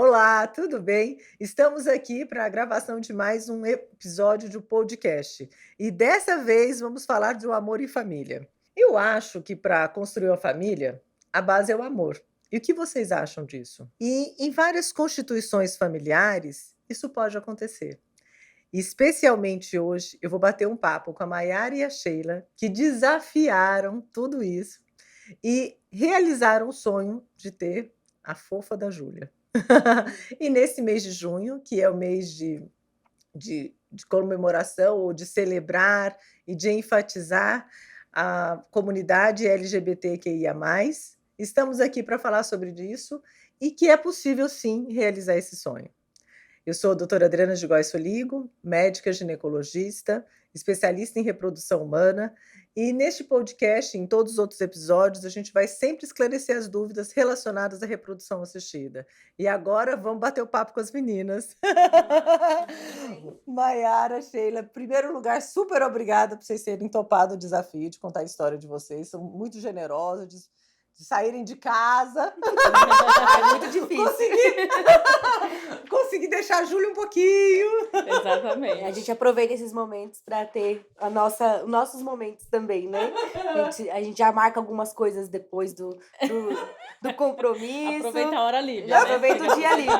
Olá, tudo bem? Estamos aqui para a gravação de mais um episódio de podcast. E dessa vez vamos falar do amor e família. Eu acho que para construir uma família, a base é o amor. E o que vocês acham disso? E em várias constituições familiares, isso pode acontecer. Especialmente hoje, eu vou bater um papo com a Maiara e a Sheila, que desafiaram tudo isso e realizaram o sonho de ter a fofa da Júlia. E nesse mês de junho, que é o mês de comemoração ou de celebrar e de enfatizar a comunidade LGBTQIA+, estamos aqui para falar sobre isso e que é possível sim realizar esse sonho. Eu sou a doutora Adriana de Góes Soligo, médica ginecologista, especialista em reprodução humana, e neste podcast e em todos os outros episódios, a gente vai sempre esclarecer as dúvidas relacionadas à reprodução assistida. E agora vamos bater o papo com as meninas. Maiara, Sheila, em primeiro lugar, super obrigada por vocês terem topado o desafio de contar a história de vocês. São muito generosas, de saírem de casa. É muito difícil. Consegui deixar a Júlia um pouquinho. Exatamente. A gente aproveita esses momentos para ter os nossos momentos também, né? A gente já marca algumas coisas depois do compromisso. Aproveita a hora livre. Já aproveita o dia livre.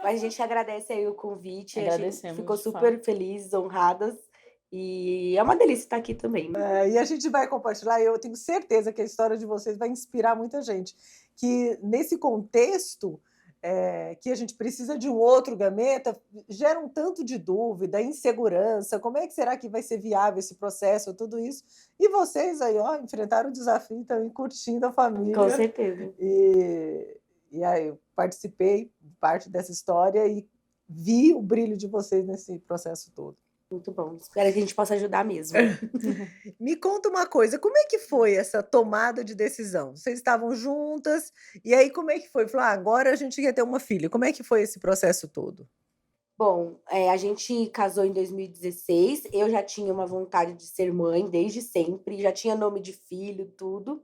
Mas a gente agradece aí o convite. Agradecemos, a gente ficou super felizes, honradas. E é uma delícia estar aqui também. E a gente vai compartilhar, eu tenho certeza que a história de vocês vai inspirar muita gente. Que nesse contexto que a gente precisa de um outro gameta, gera um tanto de dúvida, insegurança, como é que será que vai ser viável esse processo, tudo isso. E vocês aí, enfrentaram o desafio também, curtindo a família. Com certeza. E aí eu participei de parte dessa história e vi o brilho de vocês nesse processo todo. Muito bom. Espero que a gente possa ajudar mesmo. Me conta uma coisa, como é que foi essa tomada de decisão? Vocês estavam juntas, e aí como é que foi? Falou, agora a gente quer ter uma filha. Como é que foi esse processo todo? Bom, a gente casou em 2016, eu já tinha uma vontade de ser mãe desde sempre, já tinha nome de filho, tudo.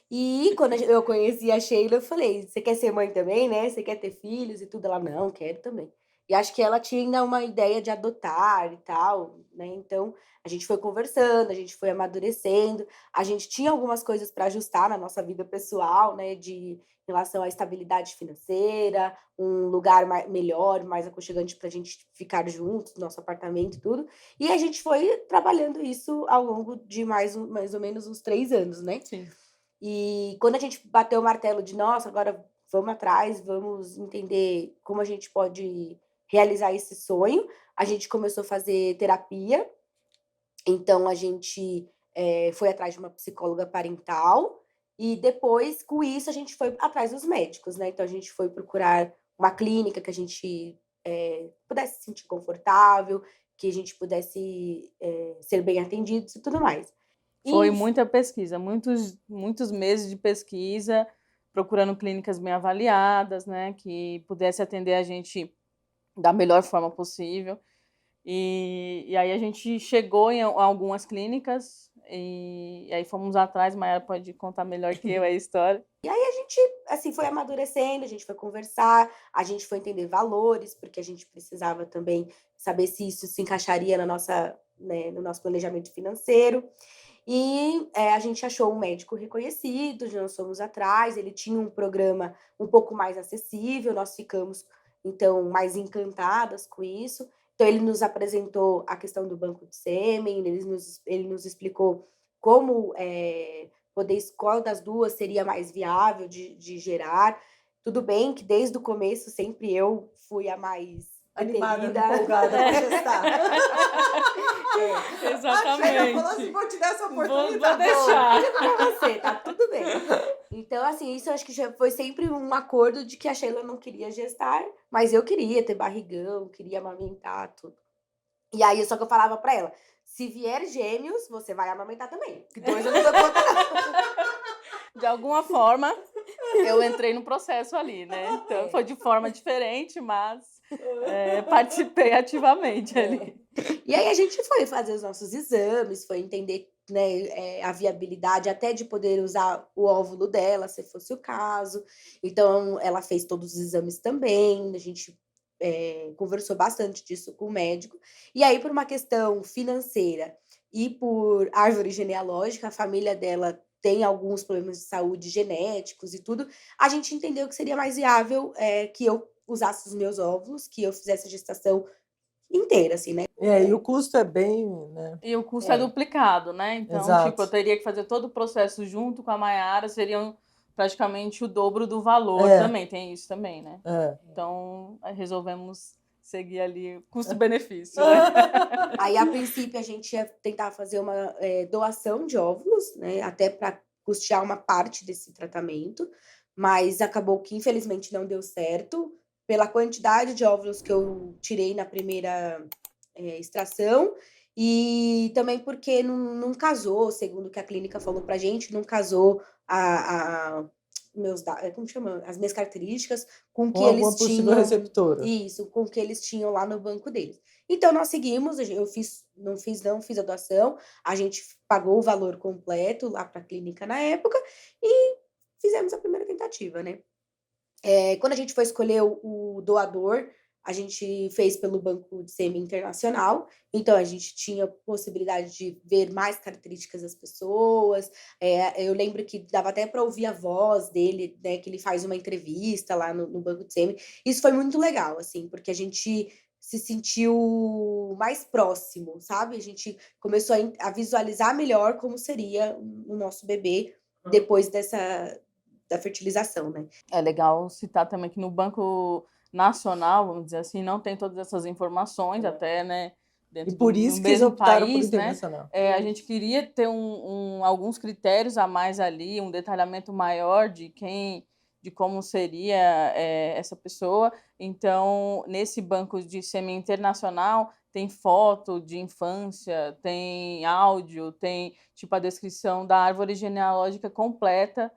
E quando eu conheci a Sheila, eu falei, você quer ser mãe também, né? Você quer ter filhos e tudo? Ela, não, quero também. E acho que ela tinha ainda uma ideia de adotar e tal, né? Então, a gente foi conversando, a gente foi amadurecendo, a gente tinha algumas coisas para ajustar na nossa vida pessoal, né? De relação à estabilidade financeira, um lugar melhor, mais aconchegante para a gente ficar juntos, nosso apartamento e tudo. E a gente foi trabalhando isso ao longo de mais ou menos uns 3 anos, né? Sim. E quando a gente bateu o martelo de, nossa, agora vamos atrás, vamos entender como a gente pode realizar esse sonho, a gente começou a fazer terapia. Então, a gente foi atrás de uma psicóloga parental e depois, com isso, a gente foi atrás dos médicos, né? Então, a gente foi procurar uma clínica que a gente pudesse se sentir confortável, que a gente pudesse ser bem atendidos e tudo mais. Foi muita pesquisa, muitos meses de pesquisa, procurando clínicas bem avaliadas, né, que pudesse atender a gente da melhor forma possível. E aí a gente chegou em algumas clínicas e aí fomos atrás, Maiara pode contar melhor que eu a história. E aí a gente, assim, foi amadurecendo, a gente foi conversar, a gente foi entender valores, porque a gente precisava também saber se isso se encaixaria no nosso planejamento financeiro. E a gente achou um médico reconhecido, nós fomos atrás, ele tinha um programa um pouco mais acessível, nós ficamos, então, mais encantadas com isso. Então, ele nos apresentou a questão do banco de sêmen, ele nos explicou como qual das duas seria mais viável de gerar. Tudo bem que desde o começo sempre eu fui a mais animada, empolgada para gestar. Exatamente. A Sheila falou assim, vou te dar essa oportunidade. Vou deixar. Pra você, tá tudo bem. Então, assim, isso eu acho que já foi sempre um acordo de que a Sheila não queria gestar, mas eu queria ter barrigão, queria amamentar, tudo. E aí, só que eu falava pra ela, se vier gêmeos, você vai amamentar também. Que 2 eu não dou conta, não. De alguma forma, eu entrei no processo ali, né? Então, foi de forma diferente, mas participei ativamente ali. E aí a gente foi fazer os nossos exames, foi entender né, a viabilidade até de poder usar o óvulo dela, se fosse o caso. Então, ela fez todos os exames também, a gente conversou bastante disso com o médico. E aí, por uma questão financeira e por árvore genealógica, a família dela tem alguns problemas de saúde genéticos e tudo, a gente entendeu que seria mais viável que eu usasse os meus óvulos, que eu fizesse a gestação inteira, assim, né? E o custo é bem, né? E o custo é duplicado, né? Então, tipo, eu Exato. teria que fazer todo o processo junto com a Maiara, seriam praticamente o dobro do valor É. também, tem isso também, né? É. Então, resolvemos seguir ali custo-benefício, né? Aí, a princípio, a gente ia tentar fazer uma doação de óvulos, né? Até para custear uma parte desse tratamento, mas acabou que, infelizmente, não deu certo. Pela quantidade de óvulos que eu tirei na primeira extração, e também porque não casou, segundo o que a clínica falou pra gente, não casou como chama? As minhas características com o que alguma eles possível tinham. receptora. Isso, com o que eles tinham lá no banco deles. Então, nós seguimos, não fiz a doação, a gente pagou o valor completo lá para a clínica na época e fizemos a primeira tentativa, né? Quando a gente foi escolher o doador, a gente fez pelo Banco de Sêmen Internacional, então a gente tinha possibilidade de ver mais características das pessoas. Eu lembro que dava até para ouvir a voz dele, né, que ele faz uma entrevista lá no Banco de Sêmen. Isso foi muito legal, assim, porque a gente se sentiu mais próximo, sabe? A gente começou a visualizar melhor como seria o nosso bebê depois da fertilização, né? É legal citar também que no Banco Nacional, vamos dizer assim, não tem todas essas informações, até, né, dentro E por do isso que eles mesmo optaram por país, né? internacional. A gente queria ter alguns critérios a mais ali, um detalhamento maior de como seria essa pessoa. Então, nesse banco de sêmen internacional, tem foto de infância, tem áudio, tem tipo a descrição da árvore genealógica completa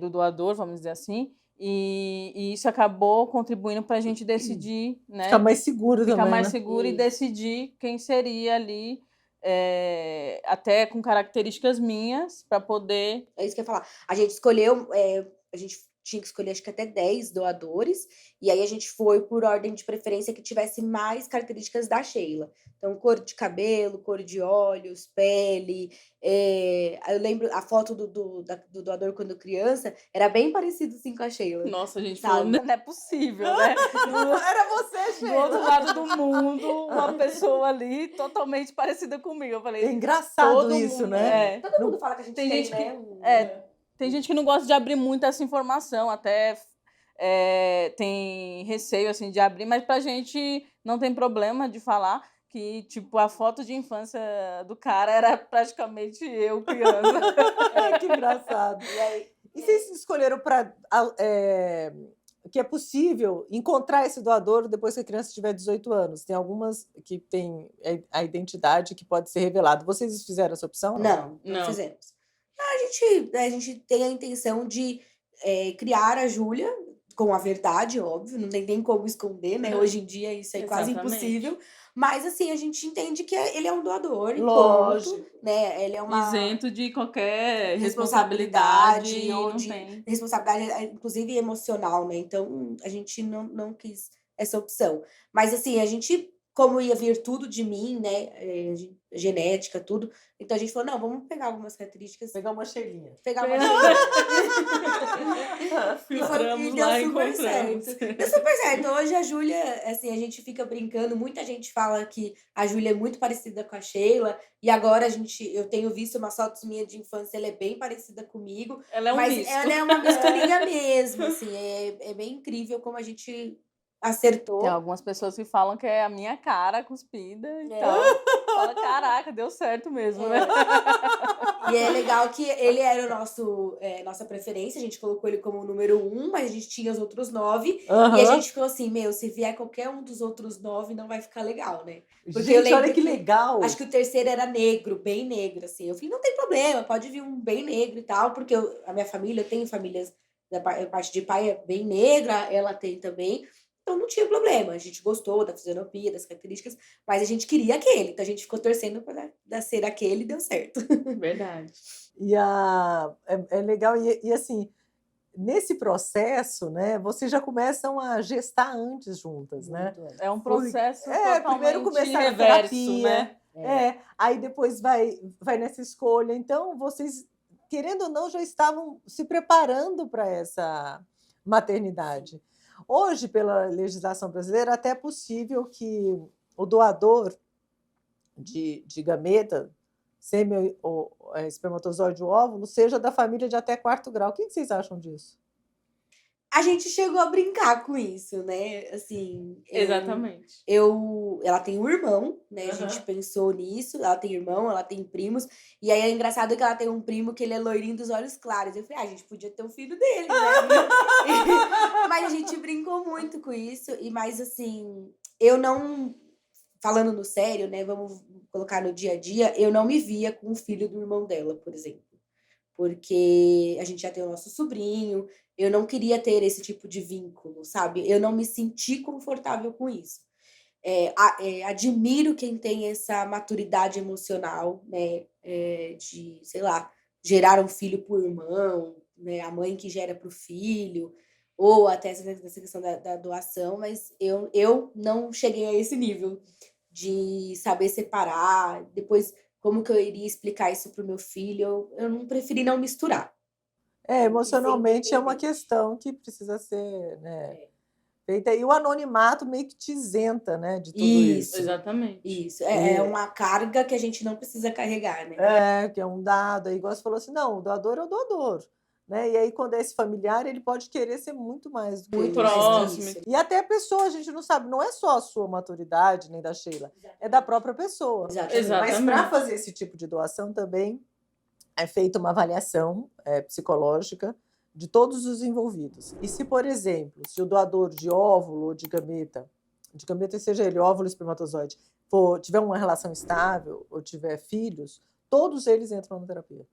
do doador, vamos dizer assim, e isso acabou contribuindo para a gente decidir, né? Ficar mais seguro Ficar também, mais né? seguro e decidir quem seria ali, até com características minhas, para poder. É isso que eu ia falar. A gente escolheu, a gente tinha que escolher acho que até 10 doadores, e aí a gente foi por ordem de preferência que tivesse mais características da Sheila. Então, cor de cabelo, cor de olhos, pele. Eu lembro a foto do doador quando criança, era bem parecido assim com a Sheila. Nossa, a gente sabe? falou, não é possível, né? Era você, Do outro Sheila. lado do mundo, uma pessoa ali totalmente parecida comigo. Eu falei, É engraçado todo isso, mundo, né? Todo mundo fala que a gente Tem tem, gente né? tem gente que não gosta de abrir muito essa informação, até tem receio assim de abrir, mas pra gente não tem problema de falar que tipo a foto de infância do cara era praticamente eu criança. Que engraçado. E vocês escolheram que é possível encontrar esse doador depois que a criança tiver 18 anos. Tem algumas que têm a identidade que pode ser revelada. Vocês fizeram essa opção? Não fizemos. A gente tem a intenção de criar a Júlia com a verdade, óbvio, não tem nem como esconder, né? Hoje em dia isso é quase Exatamente. impossível. Mas assim, a gente entende que ele é um doador, e Lógico. ponto, né? Ele é uma Isento de qualquer responsabilidade, responsabilidade, ou não de tem. responsabilidade, inclusive emocional, né? Então a gente não quis essa opção. Mas assim, a gente, como ia vir tudo de mim, né? Genética, tudo. Então a gente falou, não, vamos pegar algumas características. Pegar uma Sheilinha. Pegar uma Filtramos e deu lá, super encontramos. certo. Deu super certo. Hoje a Júlia, assim, a gente fica brincando, muita gente fala que a Júlia é muito parecida com a Sheila, e agora eu tenho visto umas fotos minhas de infância, ela é bem parecida comigo, Ela é um mas misto. ela é uma misturinha mesmo, assim, é bem incrível como a gente acertou. Tem algumas pessoas que falam que é a minha cara cuspida e tal. Fala, caraca, deu certo mesmo, né? E é legal que ele era nossa preferência, a gente colocou ele como o número 1, mas a gente tinha os outros 9. E a gente ficou assim, se vier qualquer um dos outros 9, não vai ficar legal, né? Porque gente, eu lembro olha que legal. Acho que o terceiro era negro, bem negro, assim. Eu falei, não tem problema, pode vir um bem negro e tal, porque a minha família, eu tenho famílias, a parte de pai é bem negra, ela tem também. então não tinha problema. A gente gostou da fisionomia, das características, mas a gente queria aquele, então a gente ficou torcendo para ser aquele e deu certo. Verdade. É legal, e assim, nesse processo, né, vocês já começam a gestar antes juntas, né? Muito antes. É um Porque processo primeiro totalmente começar na reverso, terapia, né? aí depois vai nessa escolha. Então, vocês, querendo ou não, já estavam se preparando para essa maternidade. Hoje, pela legislação brasileira, até é possível que o doador de gameta, espermatozoide ou óvulo, seja da família de até 4º grau. O que vocês acham disso? A gente chegou a brincar com isso, né? Assim, Exatamente. ela tem um irmão, né? A gente pensou nisso. Ela tem irmão, ela tem primos. E aí é engraçado que ela tem um primo que ele é loirinho dos olhos claros. Eu falei, a gente podia ter um filho dele, né? Mas a gente brincou muito com isso. Mas assim, eu não. Falando no sério, né? Vamos colocar no dia a dia, eu não me via com o filho do irmão dela, por exemplo. Porque a gente já tem o nosso sobrinho, eu não queria ter esse tipo de vínculo, sabe? Eu não me senti confortável com isso. Admiro quem tem essa maturidade emocional, né? De, sei lá, gerar um filho por irmão, né? A mãe que gera para o filho, ou até essa questão da doação, mas eu não cheguei a esse nível de saber separar. Depois, como que eu iria explicar isso para o meu filho? Eu não preferi não misturar. Emocionalmente é uma independente. questão que precisa ser, né, É. feita. E o anonimato meio que te isenta, né, de tudo isso. Exatamente. Isso. É uma carga que a gente não precisa carregar, né? Que é um dado. Aí, igual você falou assim, não, o doador é o doador. Né? E aí, quando é esse familiar, ele pode querer ser muito mais do que Muito isso. mais que próximo. isso. E até a pessoa, a gente não sabe, não é só a sua maturidade, nem da Sheila, é da própria pessoa. Exatamente. Mas para Exatamente. fazer esse tipo de doação também é feita uma avaliação psicológica de todos os envolvidos. E se, por exemplo, se o doador de óvulo ou de gameta seja ele óvulo ou espermatozoide, tiver uma relação estável ou tiver filhos, todos eles entram na terapia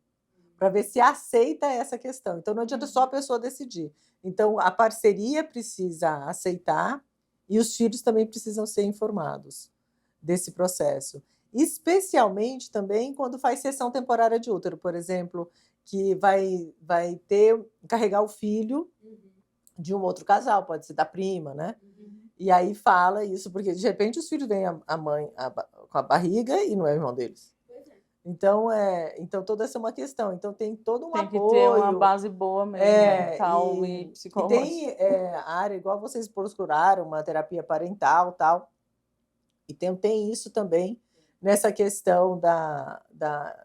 para ver se aceita essa questão. Então, não adianta só a pessoa decidir. Então, a parceria precisa aceitar e os filhos também precisam ser informados desse processo. Especialmente também quando faz cessão temporária de útero, por exemplo, que vai carregar o filho de um outro casal, pode ser da prima, né? E aí fala isso, porque de repente os filhos vêm a mãe com a barriga e não é o irmão deles. Então, toda essa é uma questão. Então, tem todo um apoio. Tem que ter uma base boa mesmo, mental e psicológica. E tem a área, igual vocês procuraram, uma terapia parental e tal. E tem isso também nessa questão da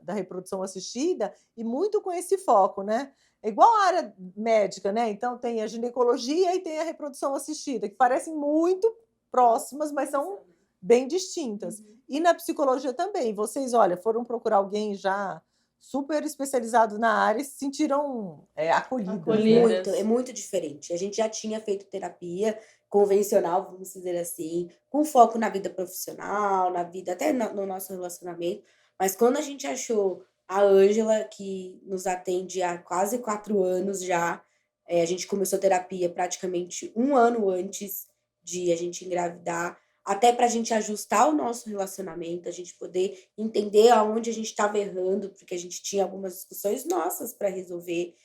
reprodução assistida e muito com esse foco, né? É igual a área médica, né? Então, tem a ginecologia e tem a reprodução assistida, que parecem muito próximas, mas são bem distintas. E na psicologia também. Vocês, olha, foram procurar alguém já super especializado na área e se sentiram acolhidas. Muito, é muito diferente. A gente já tinha feito terapia convencional, vamos dizer assim, com foco na vida profissional, na vida, até no nosso relacionamento. Mas quando a gente achou a Ângela, que nos atende há quase 4 anos já, a gente começou terapia praticamente 1 ano antes de a gente engravidar, até para a gente ajustar o nosso relacionamento, a gente poder entender aonde a gente estava errando, porque a gente tinha algumas discussões nossas para resolver.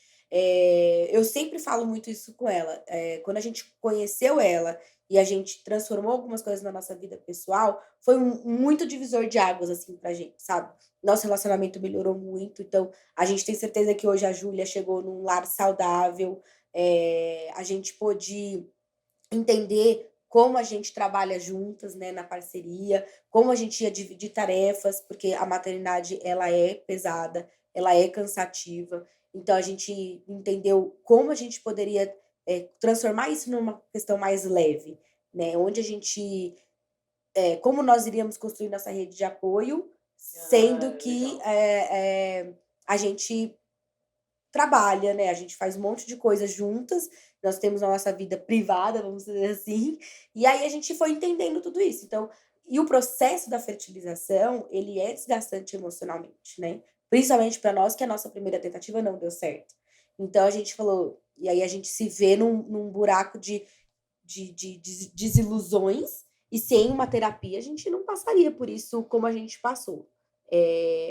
Eu sempre falo muito isso com ela. Quando a gente conheceu ela e a gente transformou algumas coisas na nossa vida pessoal, foi muito divisor de águas, assim, pra gente, sabe? Nosso relacionamento melhorou muito, então a gente tem certeza que hoje a Júlia chegou num lar saudável, a gente pôde entender como a gente trabalha juntas, né, na parceria, como a gente ia dividir tarefas, porque a maternidade ela é pesada, ela é cansativa. Então a gente entendeu como a gente poderia transformar isso numa questão mais leve, né? Onde a gente, como nós iríamos construir nossa rede de apoio, sendo que a gente trabalha, né? A gente faz um monte de coisas juntas, nós temos a nossa vida privada, vamos dizer assim, e aí a gente foi entendendo tudo isso. Então, e o processo da fertilização, ele é desgastante emocionalmente, né? Principalmente para nós, que a nossa primeira tentativa não deu certo. Então a gente falou, e aí a gente se vê num buraco de desilusões, e sem uma terapia a gente não passaria por isso como a gente passou.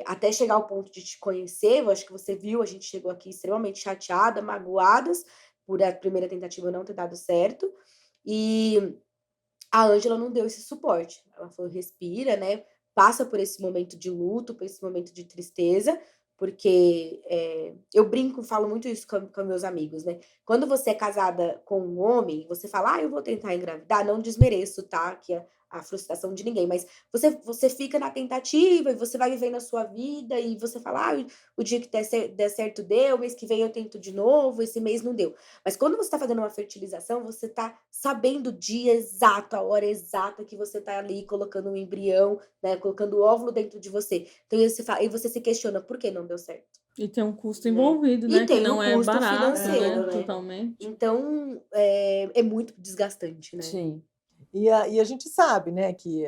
Até chegar ao ponto de te conhecer, eu acho que você viu, a gente chegou aqui extremamente chateada, magoadas, por a primeira tentativa não ter dado certo, e a Ângela não deu esse suporte. Ela falou: respira, né? Passa por esse momento de luto, por esse momento de tristeza, porque eu brinco, falo muito isso com meus amigos, né? Quando você é casada com um homem, você fala, eu vou tentar engravidar, não desmereço, tá? Que é a frustração de ninguém, mas você fica na tentativa e você vai vivendo a sua vida e você fala, o dia que der certo deu, mês que vem eu tento de novo, esse mês não deu. Mas quando você está fazendo uma fertilização, você está sabendo o dia exato, a hora exata que você está ali colocando um embrião, né, colocando o óvulo dentro de você. Então aí você se questiona por que não deu certo. E tem um custo Né? envolvido, né? E tem que não um é custo barato, financeiro, né? Totalmente. Então, é muito desgastante, né? Sim. E a gente sabe, né, que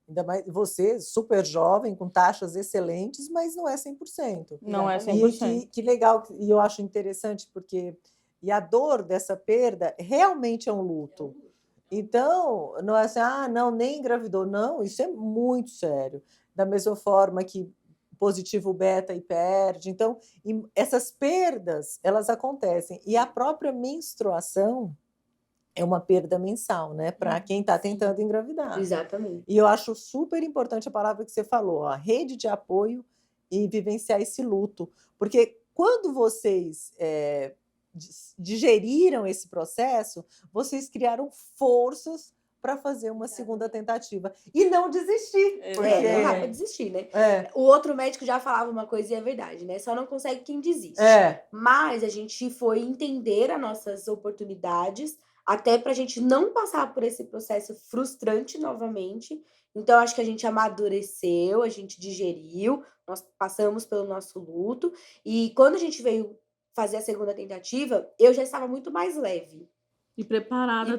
ainda mais você, super jovem, com taxas excelentes, mas não é 100%. Não é Exatamente. 100%. Que legal, e eu acho interessante, porque a dor dessa perda realmente é um luto. Então, não é assim, não, nem engravidou. Não, isso é muito sério. Da mesma forma que positivo beta e perde. Então, essas perdas, elas acontecem. E a própria menstruação é uma perda mensal, né? Para quem está tentando engravidar. Exatamente. E eu acho super importante a palavra que você falou, a rede de apoio e vivenciar esse luto. Porque quando vocês digeriram esse processo, vocês criaram forças para fazer uma segunda tentativa. E não desistir. Porque não dá para desistir, né? O outro médico já falava uma coisa e é verdade, né? Só não consegue quem desiste. Mas a gente foi entender as nossas oportunidades, até para a gente não passar por esse processo frustrante novamente. Então, acho que a gente amadureceu, a gente digeriu, nós passamos pelo nosso luto. E quando a gente veio fazer a segunda tentativa, eu já estava muito mais leve. E preparada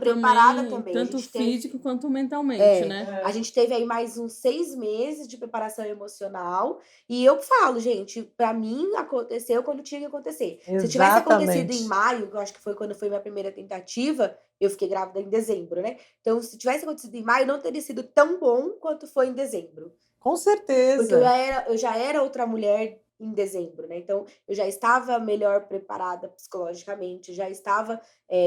também. Tanto físico quanto mentalmente, né? A gente teve aí mais uns 6 meses de preparação emocional. E eu falo, gente, para mim aconteceu quando tinha que acontecer. Exatamente. Se tivesse acontecido em maio, que eu acho que foi quando foi minha primeira tentativa, eu fiquei grávida em dezembro, né? Então, se tivesse acontecido em maio, não teria sido tão bom quanto foi em dezembro. Com certeza. Porque eu já era outra mulher em dezembro, né? Então, eu já estava melhor preparada psicologicamente, já estava...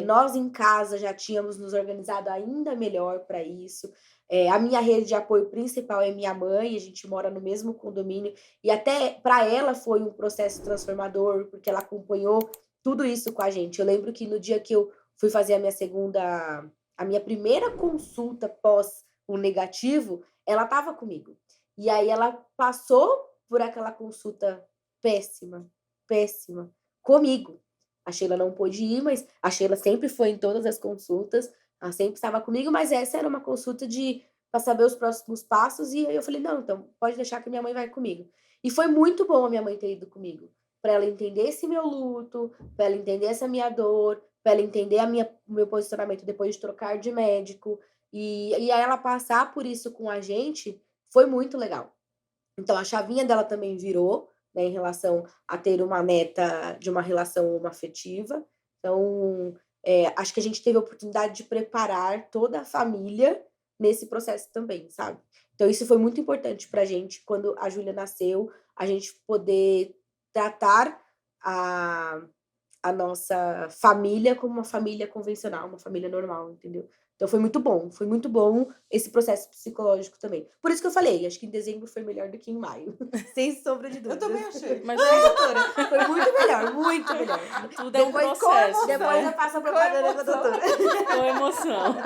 nós em casa já tínhamos nos organizado ainda melhor para isso. A minha rede de apoio principal é minha mãe, a gente mora no mesmo condomínio, e até para ela foi um processo transformador, porque ela acompanhou tudo isso com a gente. Eu lembro que no dia que eu fui fazer a minha primeira consulta pós o negativo, ela estava comigo. E aí ela passou por aquela consulta péssima comigo. A Sheila não pôde ir, mas a Sheila sempre foi em todas as consultas, ela sempre estava comigo, mas essa era uma consulta para saber os próximos passos, e aí eu falei, não, então pode deixar que minha mãe vai comigo. E foi muito bom a minha mãe ter ido comigo, para ela entender esse meu luto, para ela entender essa minha dor, para ela entender o meu posicionamento depois de trocar de médico, e aí ela passar por isso com a gente foi muito legal. Então a chavinha dela também virou, né, em relação a ter uma neta de uma relação homoafetiva. Então, acho que a gente teve a oportunidade de preparar toda a família nesse processo também, sabe? Então isso foi muito importante pra gente, quando a Júlia nasceu, a gente poder tratar a nossa família como uma família convencional, uma família normal, entendeu? Então foi muito bom esse processo psicológico também. Por isso que eu falei, acho que em dezembro foi melhor do que em maio, sem sombra de dúvida. Eu também achei. Mas doutora, foi muito melhor. Tudo é um processo. Depois eu faço a propaganda com a doutora. Com emoção.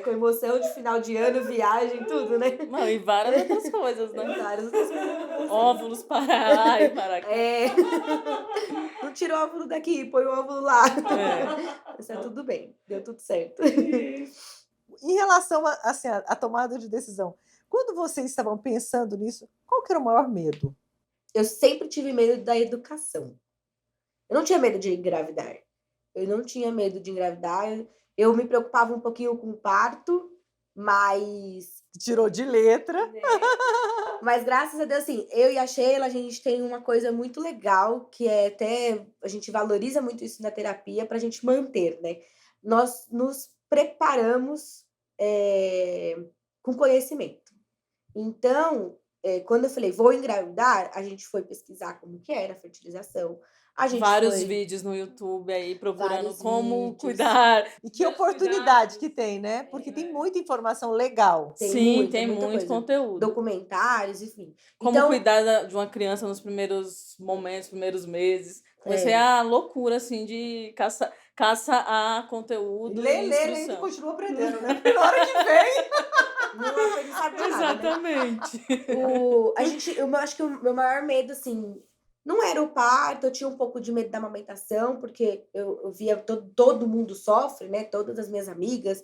Com emoção de final de ano, viagem, tudo, né? Não, e várias outras coisas, né? Várias outras coisas. Óvulos para lá e para cá. Não tira o óvulo daqui, põe o óvulo lá. Mas tá tudo bem, deu tudo certo. Em relação à tomada de decisão, quando vocês estavam pensando nisso, qual que era o maior medo? Eu sempre tive medo da educação. Eu não tinha medo de engravidar. Eu me preocupava um pouquinho com o parto, Mas Tirou de letra. né, mas graças a Deus, assim, eu e a Sheila, a gente tem uma coisa muito legal, que é até a gente valoriza muito isso na terapia pra gente manter, né. Nós nos preparamos, com conhecimento. Então, quando eu falei: "Vou engravidar", a gente foi pesquisar como que era a fertilização, a gente Vários foi vídeos no YouTube aí procurando vários como vídeos, cuidar E que dos oportunidade que cuidados. tem, né? Porque tem muita informação legal. tem Sim, muita, tem muita muito coisa, conteúdo. documentários, enfim. Como Então cuidar de uma criança nos primeiros momentos, primeiros meses. Comecei é. a loucura, assim, de caça a E conteúdo lê, e lê, lê e instrução. continua aprendendo, né? Porque na hora que vem. Não sabe de nada, né. Exatamente. Eu acho que o meu maior medo, assim, não era o parto, eu tinha um pouco de medo da amamentação, porque eu via todo mundo sofre, né, todas as minhas amigas,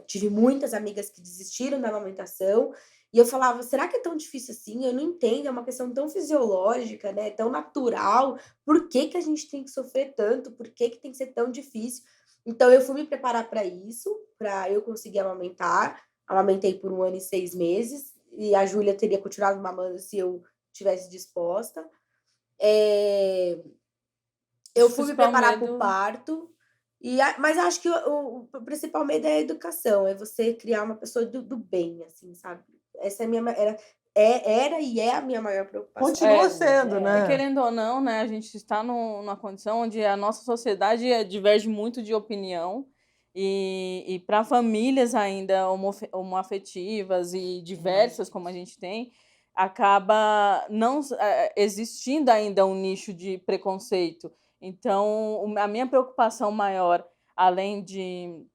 tive muitas amigas que desistiram da amamentação, e eu falava: "Será que é tão difícil assim? Eu não entendo, é uma questão tão fisiológica, né, tão natural, por que que a gente tem que sofrer tanto? Por que que tem que ser tão difícil?". Então eu fui me preparar para isso, para eu conseguir amamentar. Amamentei por 1 ano e 6 meses, e a Júlia teria continuado mamando se eu tivesse disposta. Eh, Acho eu que o fui me principal preparar para o medo parto, mas acho que o principal medo é a educação, é você criar uma pessoa do bem, assim, sabe. Essa é a minha ma era e é a minha maior preocupação Continua é, hoje, sendo, e né? querendo ou não, né, a gente está numa condição onde a nossa sociedade diverge muito de opinião, e para famílias ainda homoafetivas e diversas como a gente tem, acaba não existindo ainda um nicho de preconceito. Então, a minha preocupação maior, além de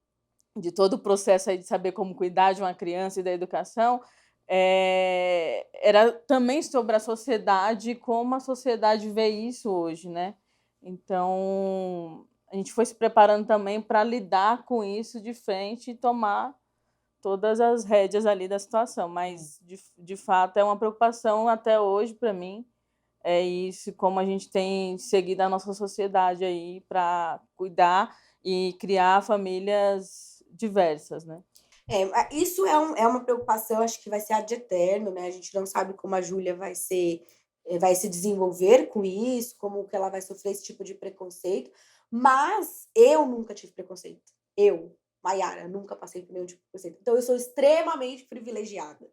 todo o processo aí de saber como cuidar de uma criança e da educação, era também sobre a sociedade, como a sociedade vê isso hoje, né. Então, a gente foi se preparando também para lidar com isso de frente e tomar todas as rédeas ali da situação, mas de fato é uma preocupação até hoje para mim, é isso, como a gente tem seguido a nossa sociedade aí para cuidar e criar famílias diversas, né. Isso é uma preocupação, acho que vai ser ad eterno, né, a gente não sabe como a Júlia vai se desenvolver com isso, como que ela vai sofrer esse tipo de preconceito, mas eu nunca tive preconceito. Eu, Maiara, nunca passei por nenhum tipo de preconceito. Então eu sou extremamente privilegiada.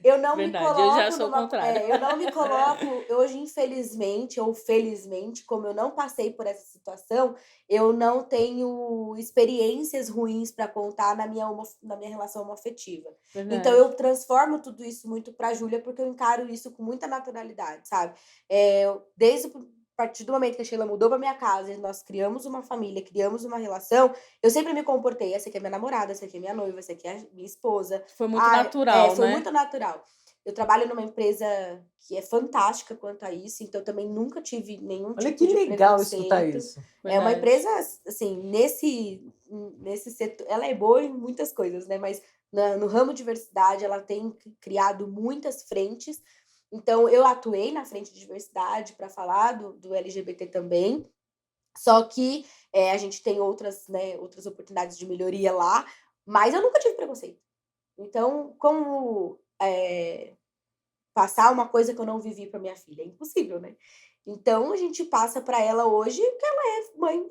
Eu não me Verdade, eu já coloco sou o contrário. eu não me coloco hoje, infelizmente ou felizmente, como eu não passei por essa situação, eu não tenho experiências ruins para contar na minha relação homoafetiva. Então Verdade. eu transformo tudo isso muito para a Júlia, porque eu encaro isso com muita naturalidade, sabe. Desde a partir do momento que a Sheila mudou para minha casa e nós criamos uma família, criamos uma relação, eu sempre me comportei: "Essa aqui é minha namorada, essa aqui é minha noiva, essa aqui é a minha esposa". Foi muito natural, Foi né. muito natural. Eu trabalho numa empresa que é fantástica quanto a isso, então também nunca tive nenhum Olha tipo que de legal escutar preconceito. isso. É uma Verdade. empresa, assim, nesse setor ela é boa em muitas coisas, né, mas no ramo diversidade ela tem criado muitas frentes, então eu atuei na frente de diversidade para falar do LGBT também, só que, a gente tem outras, né, outras oportunidades de melhoria lá, mas eu nunca tive preconceito. Então, como, passar uma coisa que eu não vivi para minha filha? É impossível, né. Então a gente passa para ela hoje que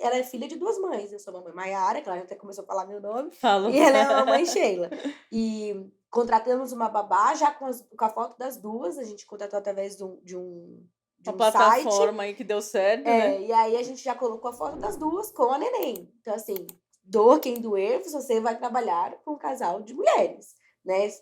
ela é filha de 2 mães, eu sou a mamãe Maiara, que ela até começou a falar meu nome, Falo. e ela é a mamãe Sheila. E contratamos uma babá já com a foto das 2, a gente contratou através de Uma um site, plataforma aí que deu certo, né. e aí a gente já colocou a foto das 2 com a neném. Então assim, doa quem doer, você vai trabalhar com um casal de mulheres, né.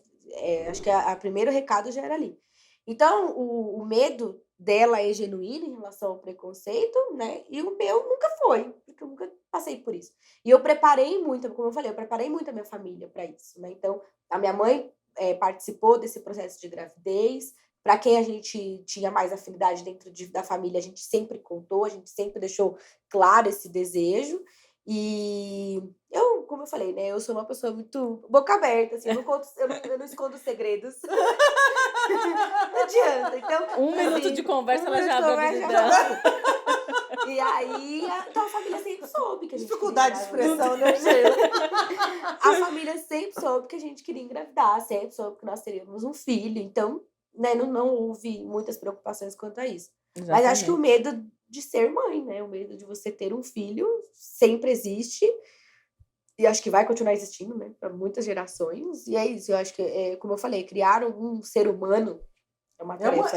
Acho que a primeiro recado já era ali. Então o medo dela é genuíno em relação ao preconceito, né, e o meu nunca foi, porque eu nunca passei por isso. E eu preparei muito, como eu falei, eu preparei muito a minha família para isso, né, então a minha mãe, participou desse processo de gravidez, para quem a gente tinha mais afinidade dentro da família, a gente sempre contou, a gente sempre deixou claro esse desejo, e como eu falei, né, eu sou uma pessoa muito boca aberta, assim, eu não escondo segredos. Não adianta, então, 1 minuto de assim, 1 conversa, ela minuto já de abre a vida conversa já dela. falou. E aí, então a família sempre soube que a gente Dificuldade de queria expressão, né, Sheila? A família sempre soube que a gente queria engravidar, sempre soube que nós teríamos um filho. Então, né, não houve muitas preocupações quanto a isso. Mas acho que o Exatamente. medo de ser mãe, né? O medo de você ter um filho sempre existe. E acho que vai continuar existindo, né? Para muitas gerações. E é isso, eu acho que, como eu falei, criar um ser humano é uma tarefa.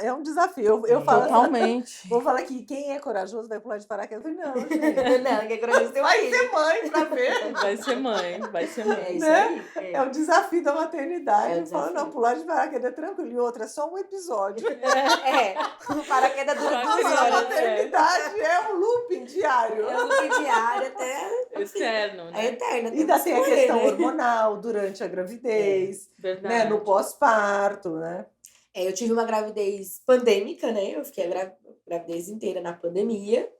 É um desafio. Eu falo assim, Totalmente. vou falar que quem é corajoso vai pular de paraquedas. Eu falei, não, gente. Não, que é corajoso ter um Vai filho. ser mãe pra ver. Vai ser mãe, vai ser É mãe. isso Né? aí. É o desafio da maternidade. É o Eu falo, não, desafio. pular de paraquedas é tranquilo. E outra, é só um episódio. O paraquedas dura Quatro 12 A horas, horas. maternidade é um looping diário. É um loop diário até Eterno, é né? eterno. até Ainda você tem a morrer, questão né? hormonal durante a gravidez, né? Verdade. No pós-parto, né? Eu tive uma gravidez pandêmica, né? Eu fiquei a gravidez inteira na pandemia.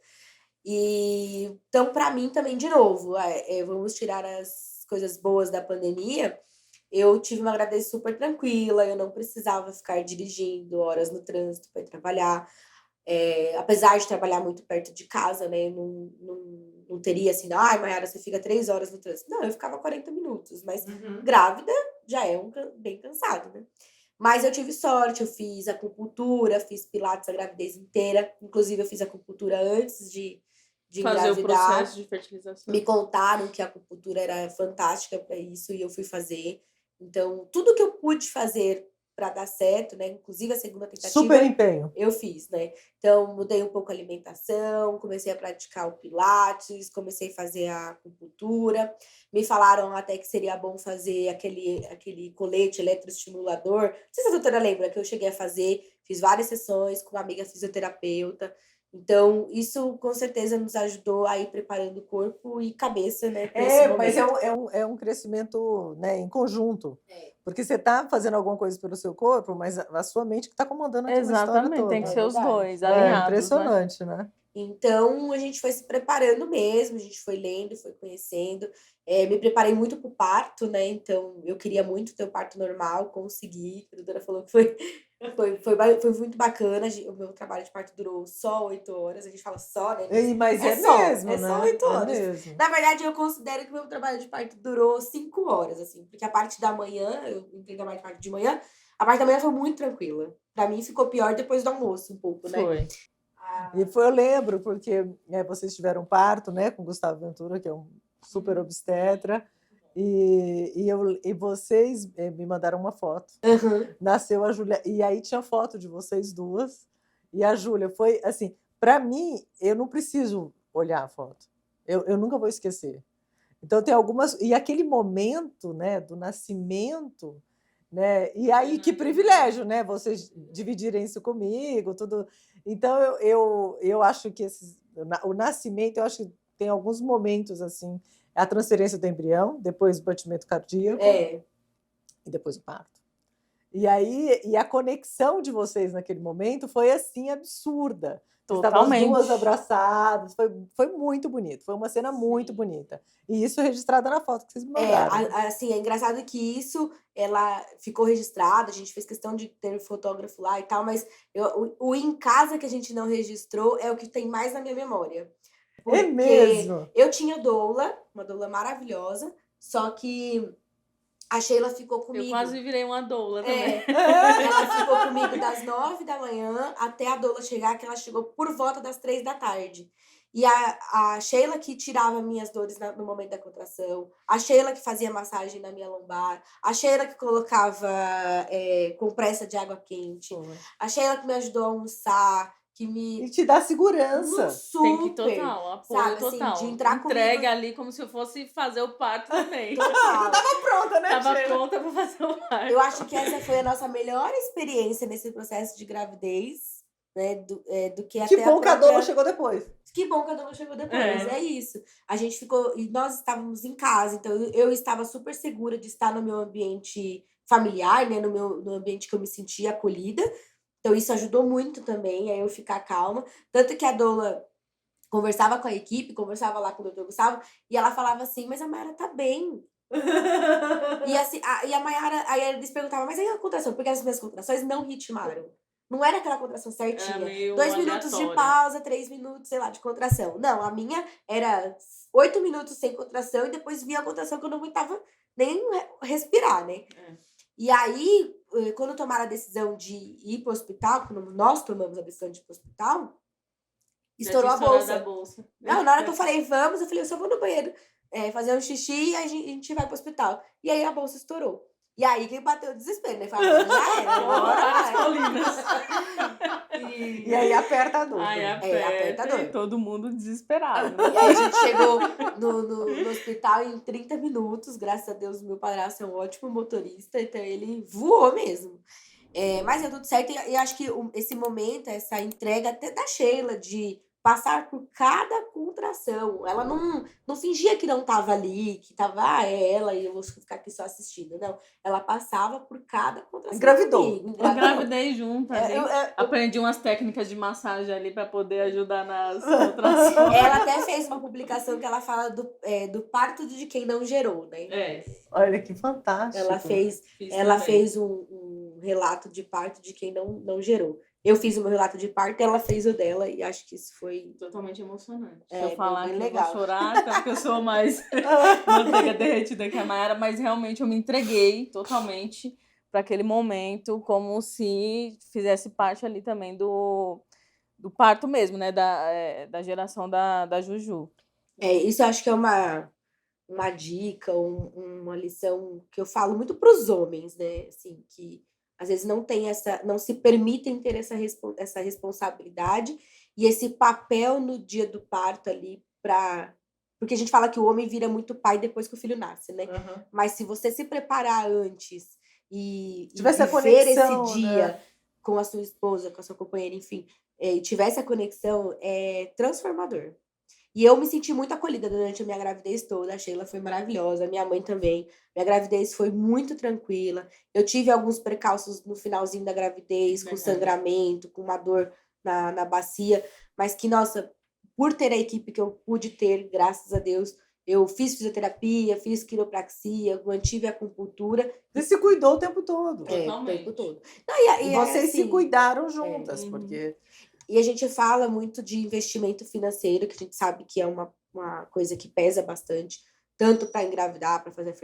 E então, para mim também, de novo, vamos tirar as coisas boas da pandemia. Eu tive uma gravidez super tranquila, eu não precisava ficar dirigindo horas no trânsito para ir trabalhar. Apesar de trabalhar muito perto de casa, né? Não teria assim, ai, Mayara, você fica 3 horas no trânsito. Não, eu ficava 40 minutos, mas grávida já é bem cansado, né? Mas eu tive sorte, eu fiz acupuntura, fiz pilates a gravidez inteira. Inclusive, eu fiz acupuntura antes de Fazer o engravidar. processo de fertilização. Me contaram que a acupuntura era fantástica para isso e eu fui fazer. Então, tudo que eu pude fazer para dar certo, né? Inclusive a segunda tentativa, Super empenho. eu fiz, né? Então, mudei um pouco a alimentação, comecei a praticar o pilates, comecei a fazer a acupuntura. Me falaram até que seria bom fazer aquele colete eletroestimulador. Não sei se a doutora lembra que eu cheguei a fazer, fiz várias sessões com uma amiga fisioterapeuta. Então, isso com certeza nos ajudou a ir preparando o corpo e cabeça, né, para esse Mas momento. é um crescimento, né, em conjunto. Porque você está fazendo alguma coisa pelo seu corpo, mas a sua mente que está comandando aquela história Exatamente, toda. tem que ser os verdade. dois, É alinhados, né? impressionante, né? Então, a gente foi se preparando mesmo, a gente foi lendo, foi conhecendo. Me preparei muito para o parto, né? Então, eu queria muito ter o parto normal, consegui. A doutora falou que foi muito bacana. O meu trabalho de parto durou só 8 horas. A gente fala só, né? Mas é só, mesmo, é né? só 8 horas. mesmo. Na verdade, eu considero que o meu trabalho de parto durou 5 horas, assim, porque a parte da manhã, eu entrei trabalho de parto de manhã, a parte da manhã foi muito tranquila. Para mim, ficou pior depois do almoço, um pouco, né? Foi. Eu lembro, porque vocês tiveram parto, né, com Gustavo Ventura, que é um super obstetra, e vocês me mandaram uma foto. Nasceu a Júlia, e aí tinha foto de vocês duas, e a Júlia foi, assim, para mim, eu não preciso olhar a foto, eu nunca vou esquecer. Então tem algumas, e aquele momento, né, do nascimento, né, e aí que privilégio, né, vocês dividirem isso comigo, tudo. Então eu acho que o nascimento, eu acho que tem alguns momentos assim, a transferência do embrião, depois o batimento cardíaco e depois o parto. E aí a conexão de vocês naquele momento foi assim absurda. Estavam as duas abraçadas, foi muito bonito, foi uma cena muito bonita. E isso registrado na foto que vocês me mandaram. Assim, é engraçado que isso, ela ficou registrada, a gente fez questão de ter fotógrafo lá e tal, mas o em casa que a gente não registrou é o que tem mais na minha memória. É mesmo? Eu tinha doula, uma doula maravilhosa, só que a Sheila ficou comigo. Eu quase virei uma doula também. Ela ficou comigo das 9 da manhã até a doula chegar, que ela chegou por volta das 3 da tarde. E a Sheila que tirava minhas dores no momento da contração, a Sheila que fazia massagem na minha lombar, a Sheila que colocava compressa de água quente, a Sheila que me ajudou a almoçar, E te dá segurança. Super, tem que total, apoio sabe, total. Assim, de entrar Entrega comigo ali como se eu fosse fazer o parto também. total. Tava pronta, né, Tava Sheila? pronta pra fazer o parto. Eu acho que essa foi a nossa melhor experiência nesse processo de gravidez, né? Do que até Que bom que a doula chegou depois. Que bom que a doula chegou depois, é isso. A gente ficou, e nós estávamos em casa, então eu estava super segura de estar no meu ambiente familiar, né? No ambiente que eu me sentia acolhida. Então isso ajudou muito também a eu ficar calma. Tanto que a doula conversava com a equipe, conversava lá com o Dr. Gustavo, e ela falava assim, mas a Mayara tá bem. E assim, a Mayara, aí eles perguntavam, mas aí a contração, porque as minhas contrações não ritmaram. Não era aquela contração Era certinha. meio 2 minutos de aleatória. pausa, 3 minutos, sei lá, de contração. Não, a minha era 8 minutos sem contração e depois vinha a contração que eu não aguentava nem respirar, né? É. E aí, quando tomaram a decisão de ir pro hospital, quando nós tomamos a decisão de ir pro hospital, Já estourou tinha a estourado bolsa. bolsa. Não, na hora que eu falei, vamos, eu falei, eu só vou no banheiro fazer um xixi e a gente vai pro hospital. E aí a bolsa estourou. E aí que bateu o desespero, né? Falei, já era, Bora as agora colinas. E aí aperta a dor. Aí aperta a dor. e todo mundo desesperado. E aí a gente chegou no hospital em 30 minutos, graças a Deus, meu padrasto é um ótimo motorista, então ele voou mesmo. Mas deu tudo certo e acho que esse momento, essa entrega até da Sheila de passar por cada contração. Ela não fingia que não estava ali, que estava é ela e eu vou ficar aqui só assistindo. Não, ela passava por cada contração. Engravidou. comigo, Engravidei junto ali. Aprendi umas técnicas de massagem ali para poder ajudar nas contrações. Ela até fez uma publicação que ela fala do parto de quem não gerou, né? Olha que fantástico. Ela fez um relato de parto de quem não gerou. Eu fiz o meu relato de parto e ela fez o dela, e acho que isso foi totalmente emocionante. Se É, eu falar bem que legal. eu vou chorar, até porque eu sou mais manteiga derretida que a Mayara, mas realmente eu me entreguei totalmente para aquele momento, como se fizesse parte ali também do parto mesmo, né? Da geração da Juju. Isso eu acho que é uma dica, uma lição que eu falo muito para os homens, né? Assim, que às vezes não se permitem ter essa responsabilidade e esse papel no dia do parto ali porque a gente fala que o homem vira muito pai depois que o filho nasce, né? Uhum. Mas se você se preparar antes e Tivesse a viver conexão, esse dia né? com a sua esposa, com a sua companheira, enfim, e tivesse a conexão, é transformador. E eu me senti muito acolhida durante a minha gravidez toda. A Sheila foi maravilhosa, a minha mãe também. Minha gravidez foi muito tranquila. Eu tive alguns precalços no finalzinho da gravidez, com sangramento, com uma dor na bacia. Mas que, nossa, por ter a equipe que eu pude ter, graças a Deus, eu fiz fisioterapia, fiz quiropraxia, mantive a acupuntura. Você se cuidou o tempo todo. O tempo Totalmente. todo. E vocês se assim, cuidaram juntas, Uhum. porque... E a gente fala muito de investimento financeiro, que a gente sabe que é uma coisa que pesa bastante, tanto para engravidar, para fazer a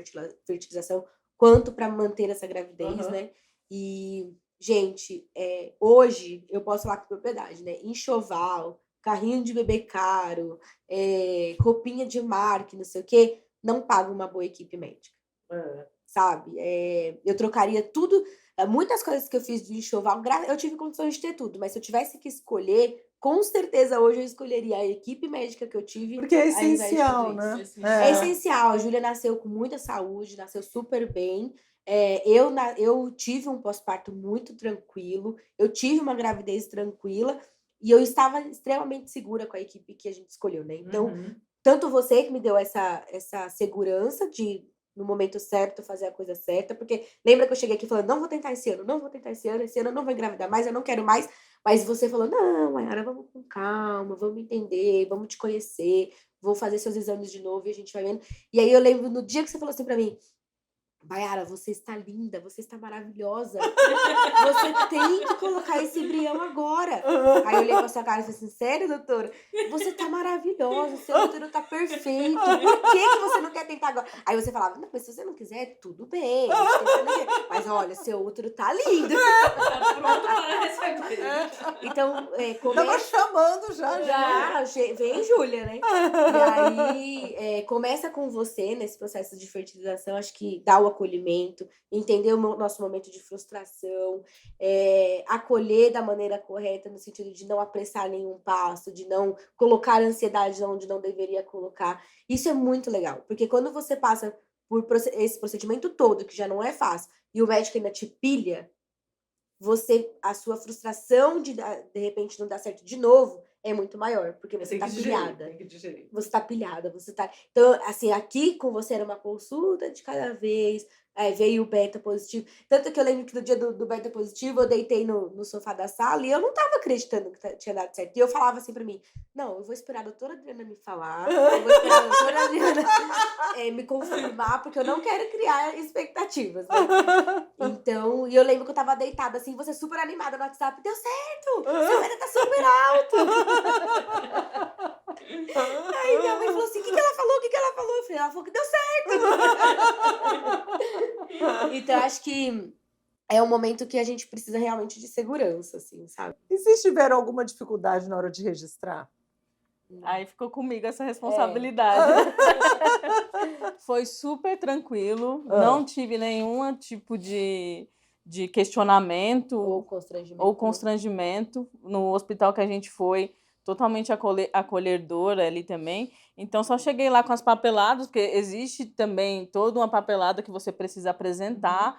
fertilização, quanto para manter essa gravidez, Uhum. né? E, gente, hoje eu posso falar com propriedade, né? Enxoval, carrinho de bebê caro, roupinha de marca, não sei o quê, não paga uma boa equipe médica, sabe? Eu trocaria tudo. Muitas coisas que eu fiz de enxoval, eu tive condições de ter tudo, mas se eu tivesse que escolher, com certeza hoje eu escolheria a equipe médica que eu tive. Porque é ao invés de essencial, tudo né? isso. É essencial. A Júlia nasceu com muita saúde, nasceu super bem. Eu tive um pós-parto muito tranquilo, eu tive uma gravidez tranquila e eu estava extremamente segura com a equipe que a gente escolheu, né? Então, tanto você que me deu essa segurança de, no momento certo, fazer a coisa certa, porque lembra que eu cheguei aqui falando, não vou tentar esse ano, esse ano eu não vou engravidar mais, eu não quero mais, mas você falou, não, Mayara, vamos com calma, vamos entender, vamos te conhecer, vou fazer seus exames de novo e a gente vai vendo. E aí eu lembro no dia que você falou assim pra mim, Mayara, você está linda, você está maravilhosa. Você tem que colocar esse embrião agora. Aí eu olhei pra sua cara e falei assim, sério, doutora? Você tá maravilhosa, seu útero tá perfeito. Por que você não quer tentar agora? Aí você falava, não, mas se você não quiser, tudo bem. A gente tenta. Mas olha, seu útero tá lindo. Tá pronto para receber. Então, Tava chamando já. Vem Júlia, né? E aí, começa com você nesse processo de fertilização. Acho que dá o acolhimento, entender o nosso momento de frustração, acolher da maneira correta, no sentido de não apressar nenhum passo, de não colocar ansiedade onde não deveria colocar. Isso é muito legal, porque quando você passa por esse procedimento todo, que já não é fácil, e o médico ainda te pilha, a sua frustração de repente não dar certo de novo é muito maior, porque você tá pilhada. Você tá pilhada, você tá... Então, assim, aqui com você era uma consulta de cada vez, veio o beta positivo. Tanto que eu lembro que no dia do beta positivo, eu deitei no sofá da sala e eu não tava acreditando que tinha dado certo. E eu falava assim pra mim, não, eu vou esperar a doutora Adriana me falar, eu vou esperar a doutora Adriana me confirmar, porque eu não quero criar expectativas, né? Então, e eu lembro que eu tava deitada assim, você super animada no WhatsApp, deu certo! Seu bebê tá super alto! Aí minha mãe falou assim, o que ela falou? O que ela falou? Eu falei, ela falou que deu certo! Então, acho que é um momento que a gente precisa realmente de segurança, assim, sabe? E se tiveram alguma dificuldade na hora de registrar? Aí ficou comigo essa responsabilidade. Foi super tranquilo, não tive nenhum tipo de questionamento Ou constrangimento. ou constrangimento. No hospital que a gente foi, totalmente acolhedora ali também. Então, só cheguei lá com as papeladas, porque existe também toda uma papelada que você precisa apresentar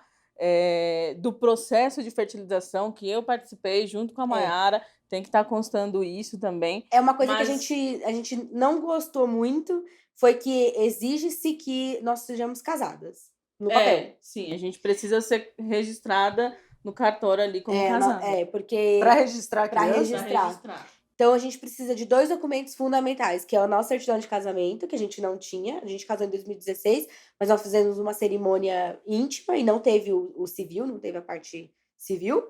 do processo de fertilização que eu participei junto com a Mayara. Tem que estar constando isso também. É uma coisa que a gente não gostou muito, foi que exige-se que nós sejamos casadas. No papel. Sim, a gente precisa ser registrada no cartório ali como casada. Porque... Para registrar a Pra criança? registrar. Então, a gente precisa de 2 documentos fundamentais, que é a nossa certidão de casamento, que a gente não tinha. A gente casou em 2016, mas nós fizemos uma cerimônia íntima e não teve o civil, não teve a parte civil.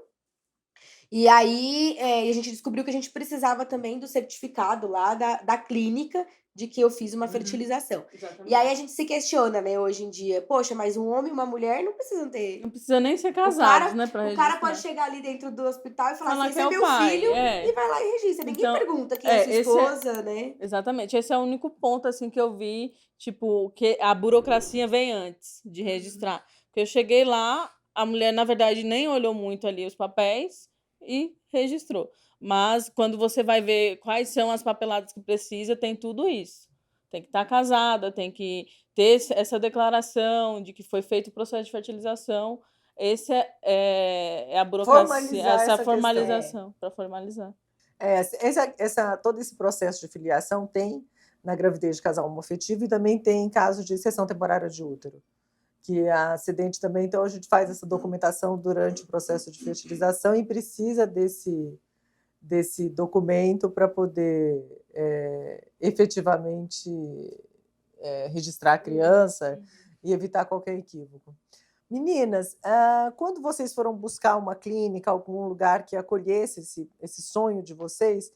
E aí, a gente descobriu que a gente precisava também do certificado lá da clínica de que eu fiz uma fertilização. Exatamente. E aí a gente se questiona, né, hoje em dia, poxa, mas um homem e uma mulher não precisam ter... Não precisa nem ser casados, né, pra O registrar. cara pode chegar ali dentro do hospital e falar assim, que esse é é o meu pai, filho, e vai lá e registra. Ninguém Então, pergunta quem é sua esposa, né? Exatamente. Esse é o único ponto, assim, que eu vi, tipo, que a burocracia vem antes de registrar. Porque eu cheguei lá, a mulher, na verdade, nem olhou muito ali os papéis e registrou. Mas quando você vai ver quais são as papeladas que precisa, tem tudo isso. Tem que estar casada, tem que ter essa declaração de que foi feito o processo de fertilização. Esse é a burocracia, Formalizar essa essa formalização, para formalizar. Todo esse processo de filiação tem na gravidez de casal homoafetivo e também tem em caso de cessão temporária de útero, que é acidente também. Então, a gente faz essa documentação durante o processo de fertilização e precisa desse documento para poder efetivamente registrar a criança e evitar qualquer equívoco. Meninas, quando vocês foram buscar uma clínica, algum lugar que acolhesse esse sonho de vocês,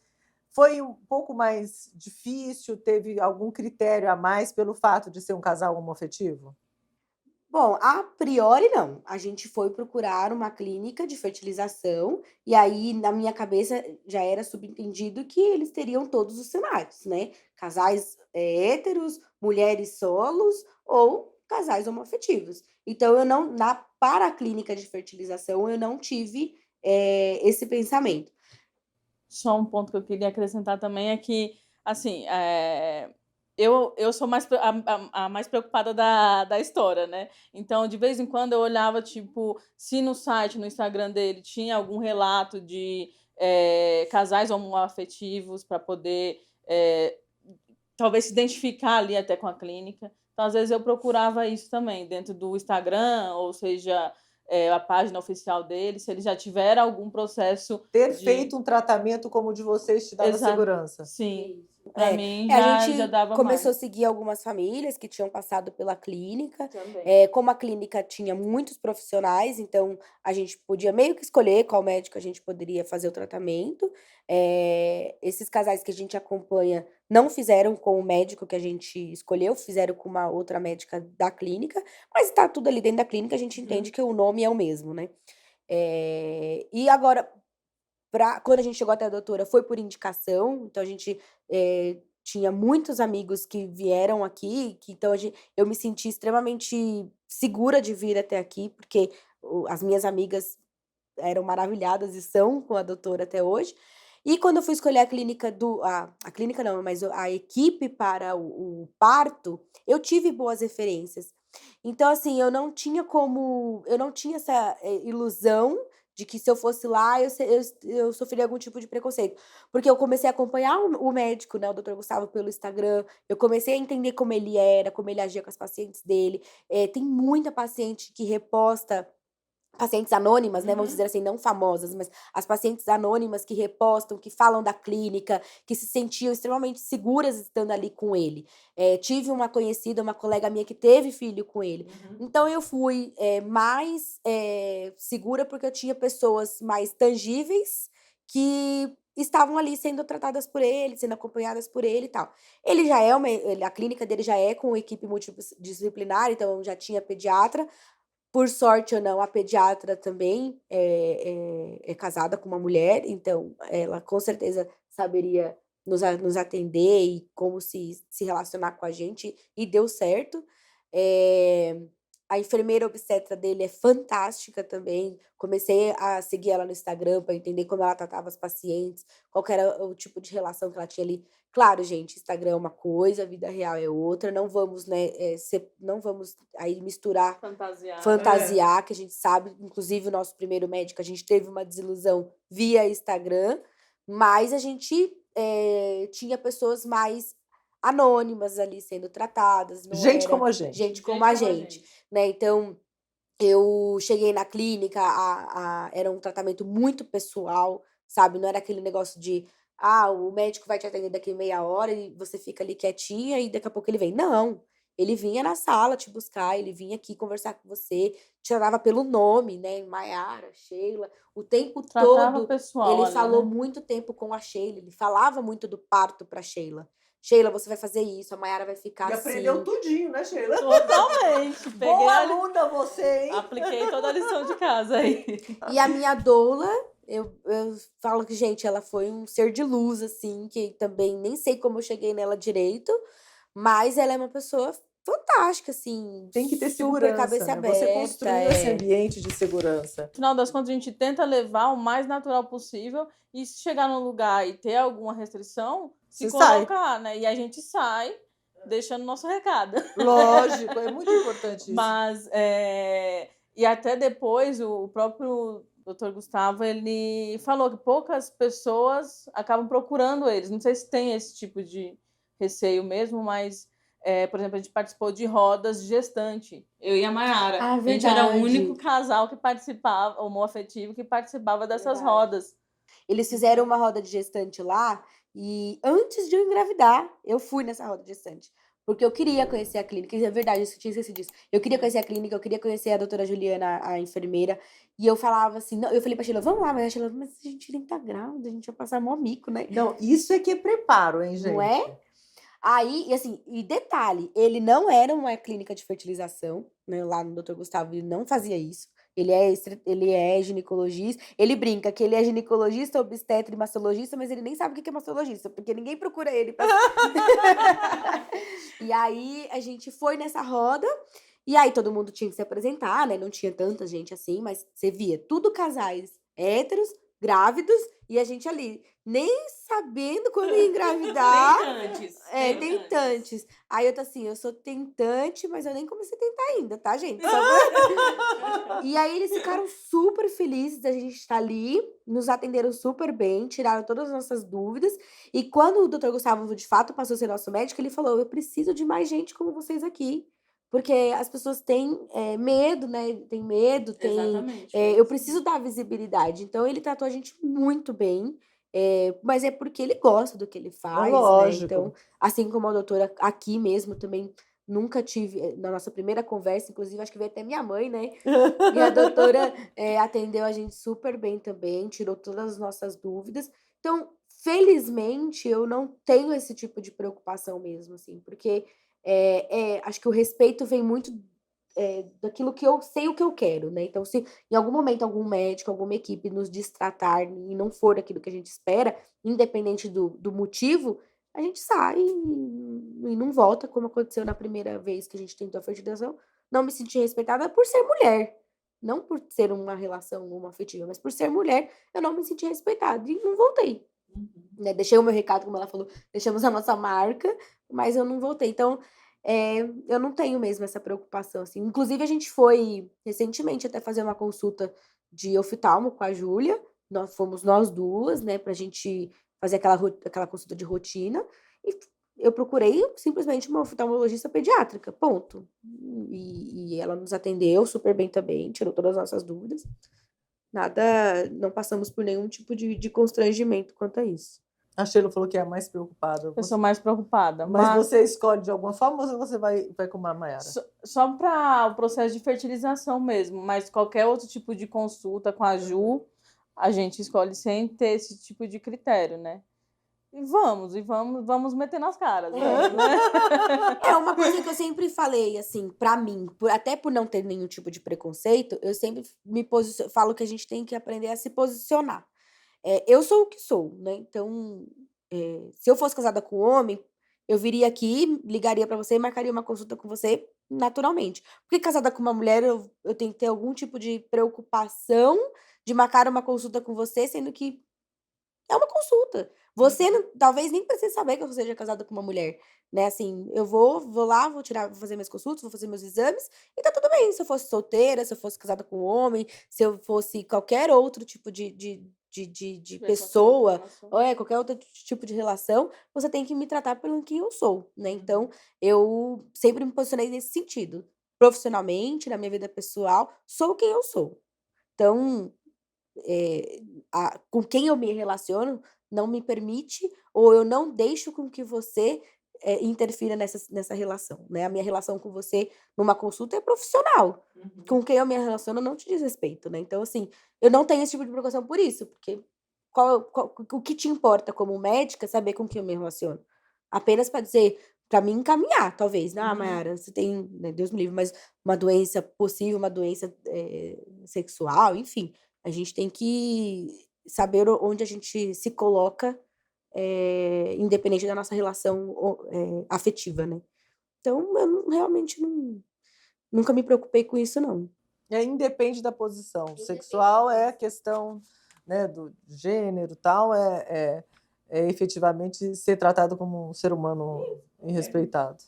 foi um pouco mais difícil? Teve algum critério a mais pelo fato de ser um casal homoafetivo? Bom, a priori não. A gente foi procurar uma clínica de fertilização e aí na minha cabeça já era subentendido que eles teriam todos os cenários, né? Casais héteros, mulheres solos ou casais homoafetivos. Então eu não, para a clínica de fertilização eu não tive esse pensamento. Só um ponto que eu queria acrescentar também é que, assim, eu sou a mais preocupada da história, né? Então, de vez em quando eu olhava, tipo, se no site, no Instagram dele, tinha algum relato de casais homoafetivos para poder talvez se identificar ali até com a clínica. Então, às vezes eu procurava isso também dentro do Instagram, ou seja, a página oficial dele, se eles já tiveram algum processo Ter feito um tratamento como o de vocês te dava segurança. Sim. Para mim a gente já dava começou mais. a seguir algumas famílias que tinham passado pela clínica. Também. Como a clínica tinha muitos profissionais, então a gente podia meio que escolher qual médico a gente poderia fazer o tratamento. Esses casais que a gente acompanha não fizeram com o médico que a gente escolheu, fizeram com uma outra médica da clínica, mas tá tudo ali dentro da clínica, a gente entende que o nome é o mesmo, né? E agora, quando a gente chegou até a doutora, foi por indicação, então a gente tinha muitos amigos que vieram aqui, então eu me senti extremamente segura de vir até aqui, porque as minhas amigas eram maravilhadas e são com a doutora até hoje. E quando eu fui escolher a clínica a clínica não, mas a equipe para o parto, eu tive boas referências. Então, assim, eu não tinha essa ilusão de que se eu fosse lá, eu sofreria algum tipo de preconceito. Porque eu comecei a acompanhar o médico, né, o doutor Gustavo, pelo Instagram, eu comecei a entender como ele era, como ele agia com as pacientes dele. Tem muita paciente que reposta pacientes anônimas, né, vamos Uhum. dizer assim, não famosas, mas as pacientes anônimas que repostam, que falam da clínica, que se sentiam extremamente seguras estando ali com ele. Tive uma conhecida, uma colega minha que teve filho com ele. Uhum. Então eu fui, mais, segura, porque eu tinha pessoas mais tangíveis que estavam ali sendo tratadas por ele, sendo acompanhadas por ele e tal. Ele já é a clínica dele já é com equipe multidisciplinar, então já tinha pediatra. Por sorte ou não, a pediatra também é casada com uma mulher, então ela com certeza saberia nos atender e como se relacionar com a gente, e deu certo. Eh, a enfermeira obstetra dele é fantástica também, comecei a seguir ela no Instagram para entender como ela tratava as pacientes, qual que era o tipo de relação que ela tinha ali. Claro, gente, Instagram é uma coisa, a vida real é outra, não vamos, né, não vamos aí misturar, Fantasiar, né. fantasiar, que a gente sabe, inclusive o nosso primeiro médico, a gente teve uma desilusão via Instagram, mas a gente, tinha pessoas mais anônimas ali sendo tratadas, não Gente era como a gente. gente como Gente a como a gente, gente. né. Então, eu cheguei na clínica, era um tratamento muito pessoal, sabe, não era aquele negócio de: "Ah, o médico vai te atender daqui meia hora e você fica ali quietinha e daqui a pouco ele vem". Não, ele vinha na sala te buscar, ele vinha aqui conversar com você, te chamava pelo nome, né, Maiara, Sheila, o tempo Tratava todo pessoal ele ali, falou né. muito tempo com a Sheila, ele falava muito do parto pra Sheila. "Sheila, você vai fazer isso, a Maiara vai ficar E aprendeu assim". tudinho, né, Sheila? Totalmente, peguei Boa ali, aluna você, hein? apliquei toda a lição de casa aí. E a minha doula, eu falo que, gente, ela foi um ser de luz, assim, que também nem sei como eu cheguei nela direito, mas ela é uma pessoa fantástica, assim, Tem que ter super segurança, cabeça né, você aberta, construiu esse ambiente de segurança. No final das contas, a gente tenta levar o mais natural possível e se chegar num lugar e ter alguma restrição, se Você sai. colocar, né, e a gente sai deixando nosso recado. Lógico, é muito importante isso. Mas, e até depois o próprio doutor Gustavo, ele falou que poucas pessoas acabam procurando eles. Não sei se tem esse tipo de receio mesmo, mas, por exemplo, a gente participou de rodas de gestante, eu e a Mayara. Ah, A gente era o único verdade, casal que participava, homoafetivo, que participava dessas verdade. rodas. Eles fizeram Então uma roda de gestante lá, e antes de eu engravidar, eu fui nessa roda de gestante. Porque eu queria conhecer a clínica, e é verdade, eu tinha esquecido disso. Eu queria conhecer a clínica, eu queria conhecer a doutora Juliana, a enfermeira, e eu falava assim, não, eu falei pra Sheila, vamos lá, mas a Sheila, mas a gente nem tá grávida, a gente vai passar mó mico, né? Não, isso é que é preparo, hein, Não gente? é? Aí, e assim, e detalhe, ele não era uma clínica de fertilização, né, lá no Dr. Gustavo, ele não fazia isso. Ele é ginecologista, ele brinca que ele é ginecologista, obstetra e mastologista, mas ele nem sabe o que que é mastologista, porque ninguém procura ele pra E aí, a gente foi nessa roda, e aí todo mundo tinha que se apresentar, né, não tinha tanta gente assim, mas você via tudo casais héteros, grávidos, e a gente ali, nem sabendo quando ia engravidar. tentantes, É, tentantes. tentantes. Aí eu tô assim, eu sou tentante, mas eu nem comecei a tentar ainda, tá, gente? Só pra E aí eles ficaram super felizes da gente estar ali, nos atenderam super bem, tiraram todas as nossas dúvidas, e quando o doutor Gustavo de fato passou a ser nosso médico, ele falou: "Eu preciso de mais gente como vocês aqui, porque as pessoas têm, medo, né, têm medo, têm, Exatamente, foi eu isso preciso mesmo. dar visibilidade". Então ele tratou a gente muito bem, mas é porque ele gosta do que ele faz, né, então Lógico. assim como a doutora aqui mesmo também nunca tive, na nossa primeira conversa, inclusive acho que veio até minha mãe, né, e a doutora, atendeu a gente super bem também, tirou todas as nossas dúvidas. Então, felizmente, eu não tenho esse tipo de preocupação mesmo, assim, porque, acho que o respeito vem muito, daquilo que eu sei o que eu quero, né. Então, se em algum momento algum médico, alguma equipe nos destratar e não for aquilo que a gente espera, independente do motivo, a gente sai e não volta, como aconteceu na primeira vez que a gente tentou a fertilização. Não me senti respeitada por ser mulher, não por ser uma relação homoafetiva, mas por ser mulher, eu não me senti respeitada e não voltei, Uhum. né. Deixei o meu recado, como ela falou, deixamos a nossa marca, mas eu não voltei. Então, eu não tenho mesmo essa preocupação, assim. Inclusive a gente foi recentemente até fazer uma consulta de oftalmo com a Júlia, nós fomos nós 2, né, pra gente fazer aquela consulta de rotina, e eu procurei simplesmente uma oftalmologista pediátrica, ponto. E ela nos atendeu super bem também, tirou todas as nossas dúvidas. Nada, não passamos por nenhum tipo de constrangimento quanto a isso. A Sheila falou que é a mais preocupada. Eu sou mais preocupada. Mas você escolhe de alguma forma ou você vai com a Mayara? Só para o processo de fertilização mesmo, mas qualquer outro tipo de consulta com a Ju, a gente escolhe sem ter esse tipo de critério, né? E vamos meter nas caras. É uma coisa que eu sempre falei, assim, pra mim, até por não ter nenhum tipo de preconceito, eu sempre falo que a gente tem que aprender a se posicionar. Eu sou o que sou, né? Então, se eu fosse casada com um homem, eu viria aqui, ligaria pra você e marcaria uma consulta com você naturalmente. Porque casada com uma mulher, eu tenho que ter algum tipo de preocupação de marcar uma consulta com você, sendo que é uma consulta. Você talvez nem precise saber que eu seja casada com uma mulher, né, assim, eu vou lá, vou fazer minhas consultas, vou fazer meus exames e tá tudo bem. Se eu fosse solteira, se eu fosse casada com um homem, se eu fosse qualquer outro tipo de pessoa, ou qualquer outro tipo de relação, você tem que me tratar pelo que eu sou, né. Então, eu sempre me posicionei nesse sentido. Profissionalmente, na minha vida pessoal, sou quem eu sou. Então, com quem eu me relaciono não me permite ou eu não deixo com que você, interfira nessa relação, né. A minha relação com você numa consulta é profissional. Com quem eu me relaciono não te diz respeito, né. Então, assim, eu não tenho esse tipo de preocupação por isso, porque o que te importa como médica saber com quem eu me relaciono? Apenas para dizer para mim encaminhar talvez, "Ah, Mayara, você tem", né, Deus me livre, mas uma doença possível, uma doença, sexual, enfim. A gente tem que saber onde a gente se coloca, independente da nossa relação afetiva, né. Então eu realmente nunca me preocupei com isso não. Independe da posição. Sexual é a questão, né, do gênero, tal, é efetivamente ser tratado como um ser humano e respeitado.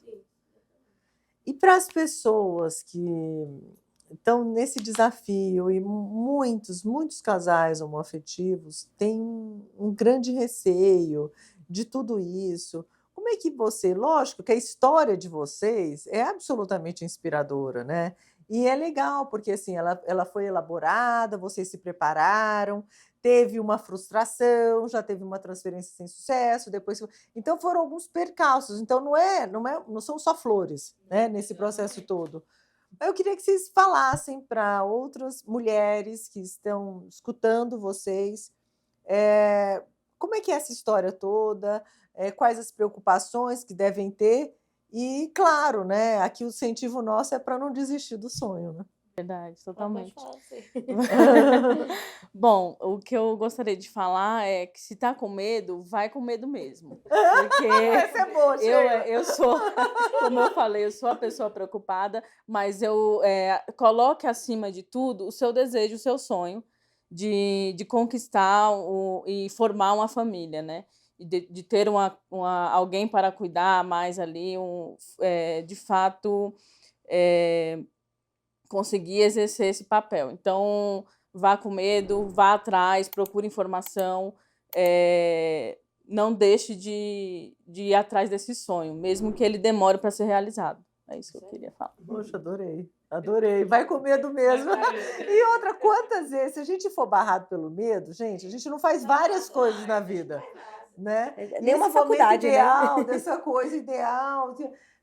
E para as pessoas que estão nesse desafio e muitos casais homoafetivos têm um grande receio de tudo isso. Como é que você, lógico que a história de vocês é absolutamente inspiradora, né? E é legal, porque assim, ela foi elaborada, vocês se prepararam, teve uma frustração, já teve uma transferência sem sucesso, depois. Então foram alguns percalços. Então não são só flores, né, nesse processo todo. Eu queria que vocês falassem para outras mulheres que estão escutando vocês, como é que é essa história toda, quais as preocupações que devem ter e, claro, né, aqui o incentivo nosso é para não desistir do sonho, né? Verdade, Pode totalmente. falar você. Bom, o que eu gostaria de falar é que se tá com medo, vai com medo mesmo. Porque Essa é boa, Sheila. eu sou, como eu falei, eu sou a pessoa preocupada, mas coloque acima de tudo o seu desejo, o seu sonho de conquistar e formar uma família, né? E de ter alguém para cuidar mais ali, de fato, conseguir exercer esse papel. Então, vá com medo, vá atrás, procure informação, não deixe de ir atrás desse sonho, mesmo que ele demore para ser realizado. É isso que eu queria falar. Poxa, adorei, adorei. Vai com medo mesmo. E outra, quantas vezes, se a gente for barrado pelo medo, gente, a gente não faz várias coisas na vida, né? Nem uma Esse momento faculdade, né? ideal, dessa coisa ideal.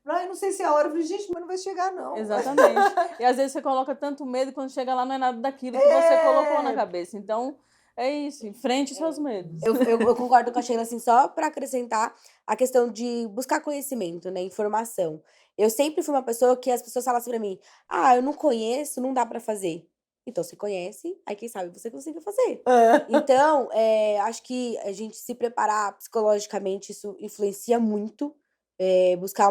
Ai, não sei se é a hora. Eu falei, gente, mas não vai chegar, não. Exatamente. E às vezes você coloca tanto medo, quando chega lá não é nada daquilo que você colocou na cabeça. Então, é isso, enfrente os seus medos. Eu concordo com a Sheila, assim, só para acrescentar a questão de buscar conhecimento, né, informação. Eu sempre fui uma pessoa que as pessoas falassem para mim: "Ah, eu não conheço, não dá para fazer". Então você conhece, aí quem sabe você consiga fazer. Então, acho que a gente se preparar psicologicamente, isso influencia muito, buscar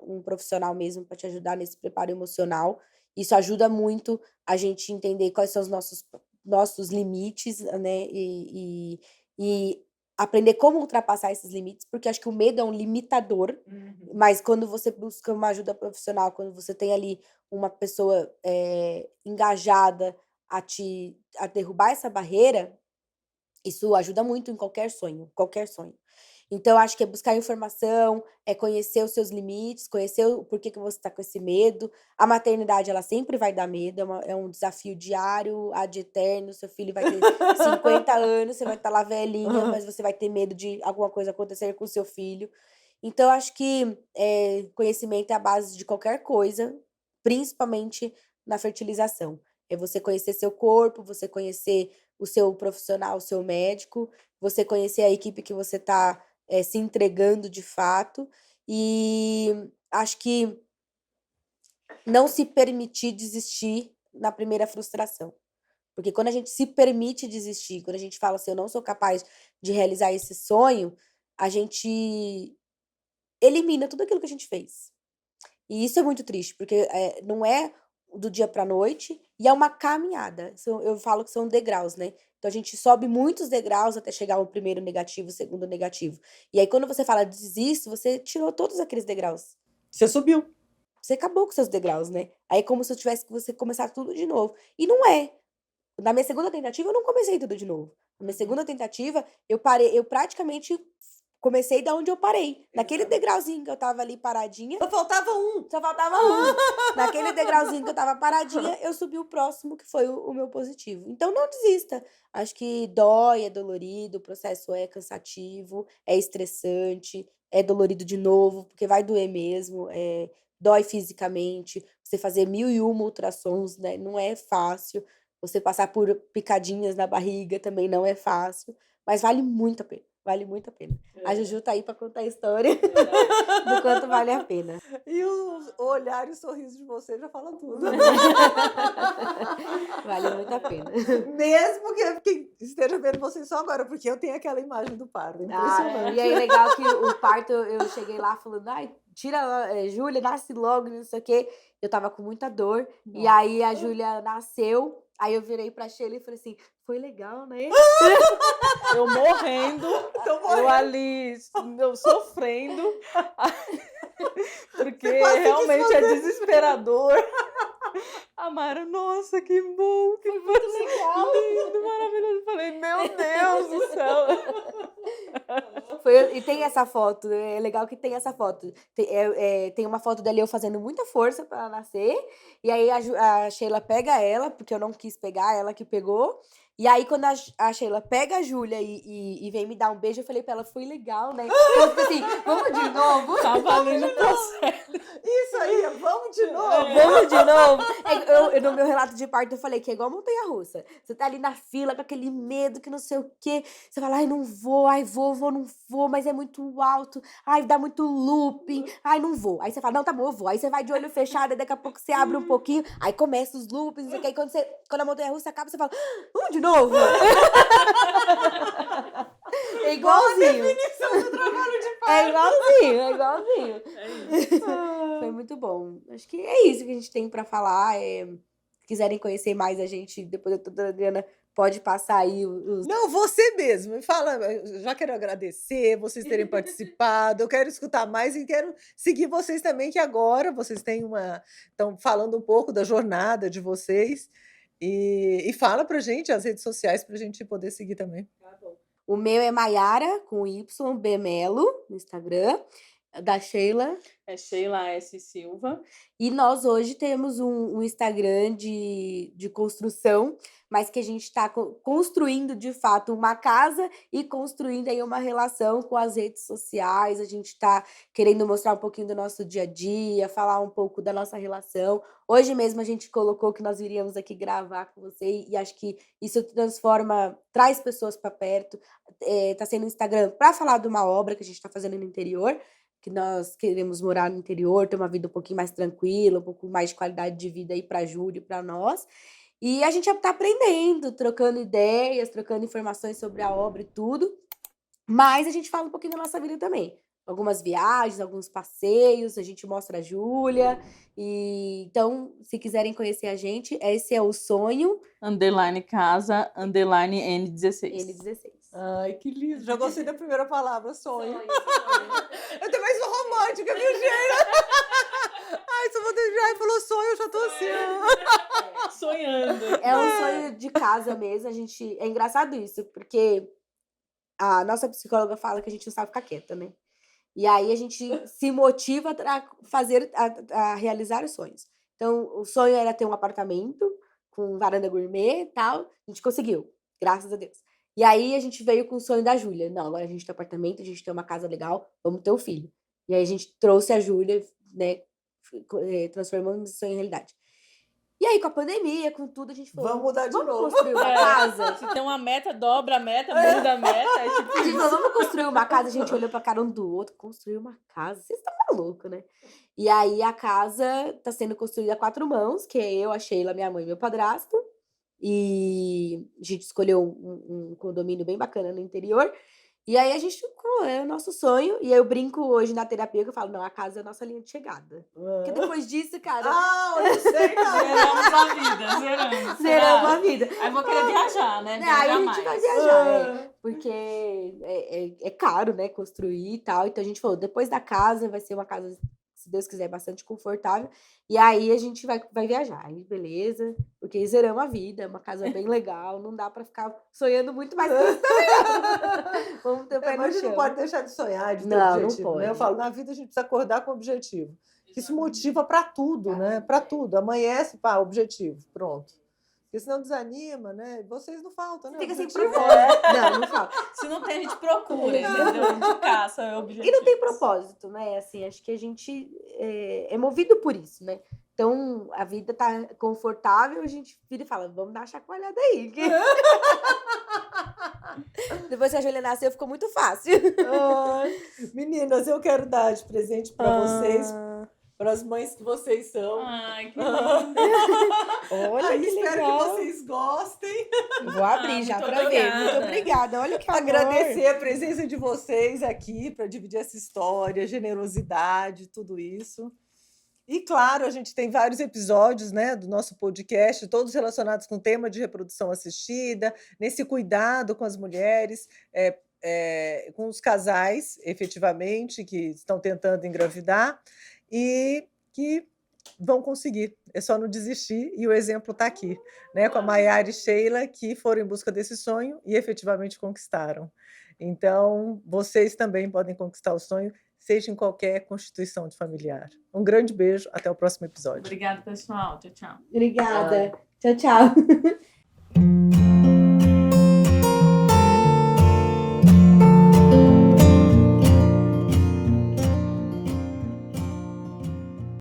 um profissional mesmo para te ajudar nesse preparo emocional. Isso ajuda muito a gente entender quais são os nossos limites, né, e aprender como ultrapassar esses limites, porque acho que o medo é um limitador, mas quando você busca uma ajuda profissional, quando você tem ali uma pessoa, engajada a derrubar essa barreira, isso ajuda muito em qualquer sonho, qualquer sonho. Então, eu acho que é buscar informação, é conhecer os seus limites, conhecer o porquê que você está com esse medo. A maternidade, ela sempre vai dar medo, é um desafio diário, ad eterno. Seu filho vai ter 50 anos, você vai estar lá velhinha, mas você vai ter medo de alguma coisa acontecer com o seu filho. Então, eu acho que conhecimento é a base de qualquer coisa, principalmente na fertilização. É você conhecer seu corpo, você conhecer o seu profissional, o seu médico, você conhecer a equipe que você está se entregando de fato. E acho que não se permitir desistir na primeira frustração. Porque quando a gente se permite desistir, quando a gente fala assim, eu não sou capaz de realizar esse sonho, a gente elimina tudo aquilo que a gente fez. E isso é muito triste, porque não é do dia para a noite e é uma caminhada. Eu falo que são degraus, né? Então a gente sobe muitos degraus até chegar ao primeiro negativo, o segundo negativo. E aí quando você fala desisto, você tirou todos aqueles degraus. Você subiu. Você acabou com seus degraus, né? Aí é como se eu tivesse que você começar tudo de novo. E não é. Na minha segunda tentativa, eu não comecei tudo de novo. Na minha segunda tentativa, eu praticamente comecei da onde eu parei. Naquele degrauzinho que eu tava ali paradinha. Só faltava um. Só faltava um. Naquele degrauzinho que eu tava paradinha, eu subi o próximo, que foi o meu positivo. Então, não desista. Acho que dói, é dolorido, o processo é cansativo, é estressante, é dolorido de novo, porque vai doer mesmo, dói fisicamente. Você fazer 1001 ultrassons, né? Não é fácil. Você passar por picadinhas na barriga também não é fácil. Mas vale muito a pena. Vale muito a pena. A Juju tá aí pra contar a história do quanto vale a pena. E o olhar e o sorriso de você já fala tudo. Vale muito a pena. Mesmo que quem esteja vendo vocês só agora, porque eu tenho aquela imagem do parto. Impressionante. E aí, legal que o parto, eu cheguei lá falando, ai, tira, Júlia, nasce logo, não sei o quê. Eu tava com muita dor. Nossa. E aí, a Júlia nasceu. Aí, eu virei pra Sheila e falei assim, foi legal, né? Eu morrendo, eu ali, eu sofrendo, porque realmente é desesperador. A Mara, nossa, que bom, que Foi muito legal. lindo, maravilhoso. Eu falei, meu Deus do céu. E tem essa foto, é legal que tem essa foto. Tem uma foto dali eu fazendo muita força pra ela nascer, e aí a Sheila pega ela, porque eu não quis pegar, ela que pegou. E aí, quando a Sheila pega a Júlia e vem me dar um beijo, eu falei pra ela, foi legal, né? Eu fiquei assim, vamos de novo? Tá valendo o processo. Isso aí, vamos de novo. Vamos de novo? No meu relato de parto, eu falei que é igual montanha-russa. Você tá ali na fila com aquele medo que não sei o quê. Você fala, ai, não vou, ai, vou, não vou, mas é muito alto. Ai, dá muito looping. Ai, não vou. Aí você fala, não, tá bom, eu vou. Aí você vai de olho fechado, e daqui a pouco você abre um pouquinho. Aí começa os loopings, não sei o quê. Aí quando a montanha-russa acaba, você fala, vamos de novo? É igualzinho. Definição do trabalho de parto. É igualzinho. Foi muito bom. Acho que é isso que a gente tem pra falar. Se quiserem conhecer mais a gente, depois da Adriana, pode passar aí os... Não, você mesmo. Fala, já quero agradecer vocês terem participado. Eu quero escutar mais e quero seguir vocês também, que agora vocês estão falando um pouco da jornada de vocês. E fala pra gente as redes sociais pra gente poder seguir também. Tá bom. O meu é Maiara, com Y, B Melo, no Instagram. Da Sheila. É Sheila S. Silva. E nós hoje temos um Instagram de construção, mas que a gente está construindo, de fato, uma casa e construindo aí uma relação com as redes sociais. A gente está querendo mostrar um pouquinho do nosso dia a dia, falar um pouco da nossa relação. Hoje mesmo a gente colocou que nós iríamos aqui gravar com você e acho que isso traz pessoas para perto. Tá sendo um Instagram para falar de uma obra que a gente está fazendo no interior, que nós queremos morar no interior, ter uma vida um pouquinho mais tranquila, um pouco mais de qualidade de vida aí para a Júlia e para nós. E a gente está aprendendo, trocando ideias, trocando informações sobre a obra e tudo. Mas a gente fala um pouquinho da nossa vida também. Algumas viagens, alguns passeios, a gente mostra a Júlia. Então, se quiserem conhecer a gente, esse é o sonho. _casa, _N16. N16. Ai, que lindo. Já gostei da primeira palavra, sonho. Sonho. Eu também sou romântica, viu, Sheila? Ai, se você já falou sonho, eu já tô assim. Sonhando. É um sonho de casa mesmo. É engraçado isso, porque a nossa psicóloga fala que a gente não sabe ficar quieta, né? E aí a gente se motiva a realizar os sonhos. Então, o sonho era ter um apartamento com varanda gourmet e tal. A gente conseguiu, graças a Deus. E aí a gente veio com o sonho da Júlia. Não, agora a gente tem um apartamento, a gente tem uma casa legal, vamos ter um filho. E aí a gente trouxe a Júlia, né? Transformando esse sonho em realidade. E aí, com a pandemia, com tudo, a gente falou: Vamos mudar de vamos novo. construir uma casa. Se tem uma meta, dobra a meta, muda a meta. É tipo A gente falou: vamos construir uma casa. A gente olhou pra cara um do outro, construir uma casa. Vocês estão malucos, né? E aí, a casa tá sendo construída a 4 mãos, que é eu, a Sheila, minha mãe e meu padrasto. E a gente escolheu um condomínio bem bacana no interior. E aí a gente é o nosso sonho. E eu brinco hoje na terapia que eu falo: não, a casa é a nossa linha de chegada. Porque depois disso, cara, Ah, eu não sei, não. zeramos a vida, zeramos. zeramos a vida. Aí vou querer viajar, né? Aí Viajar a gente mais. vai viajar, porque é caro, né, construir e tal. Então a gente falou: depois da casa vai ser uma casa, se Deus quiser, bastante confortável. E aí a gente vai viajar. Aí, beleza, porque zeramos a vida, é uma casa bem legal, não dá pra ficar sonhando muito mais que isso também, não. Vamos ter o pé no Mas a gente chão. não pode deixar de sonhar, de ter Não, não objetivo, né? Eu pode. falo, na vida a gente precisa acordar com objetivo. Isso motiva para tudo, né? Para tudo. Amanhece, pá, objetivo, pronto. Porque senão desanima, né? Vocês não faltam, né? Fica sem Objetivo propósito. Não, não fala. Se não tem, a gente procura, entendeu? A gente caça o objetivo. E não tem propósito, né? Assim, acho que a gente é movido por isso, né? Então, a vida tá confortável, a gente vira e fala: vamos dar uma chacoalhada aí. Que... Depois que a Júlia nasceu, ficou muito fácil. Ai, meninas, eu quero dar de presente para vocês, para as mães que vocês são. Ai, que lindo. Olha Ai, que espero legal. que vocês gostem. Vou abrir já muito pra ver. Muito obrigada. obrigada. Olha que amor. Agradecer a presença de vocês aqui para dividir essa história, generosidade, tudo isso. E, claro, a gente tem vários episódios, né, do nosso podcast, todos relacionados com o tema de reprodução assistida, nesse cuidado com as mulheres, com os casais, efetivamente, que estão tentando engravidar e que vão conseguir. É só não desistir e o exemplo está aqui, né, com a Maiara e Sheila, que foram em busca desse sonho e efetivamente conquistaram. Então, vocês também podem conquistar o sonho, seja em qualquer constituição de familiar. Um grande beijo, até o próximo episódio. Obrigada, pessoal. Tchau, tchau. Obrigada. Tchau, tchau.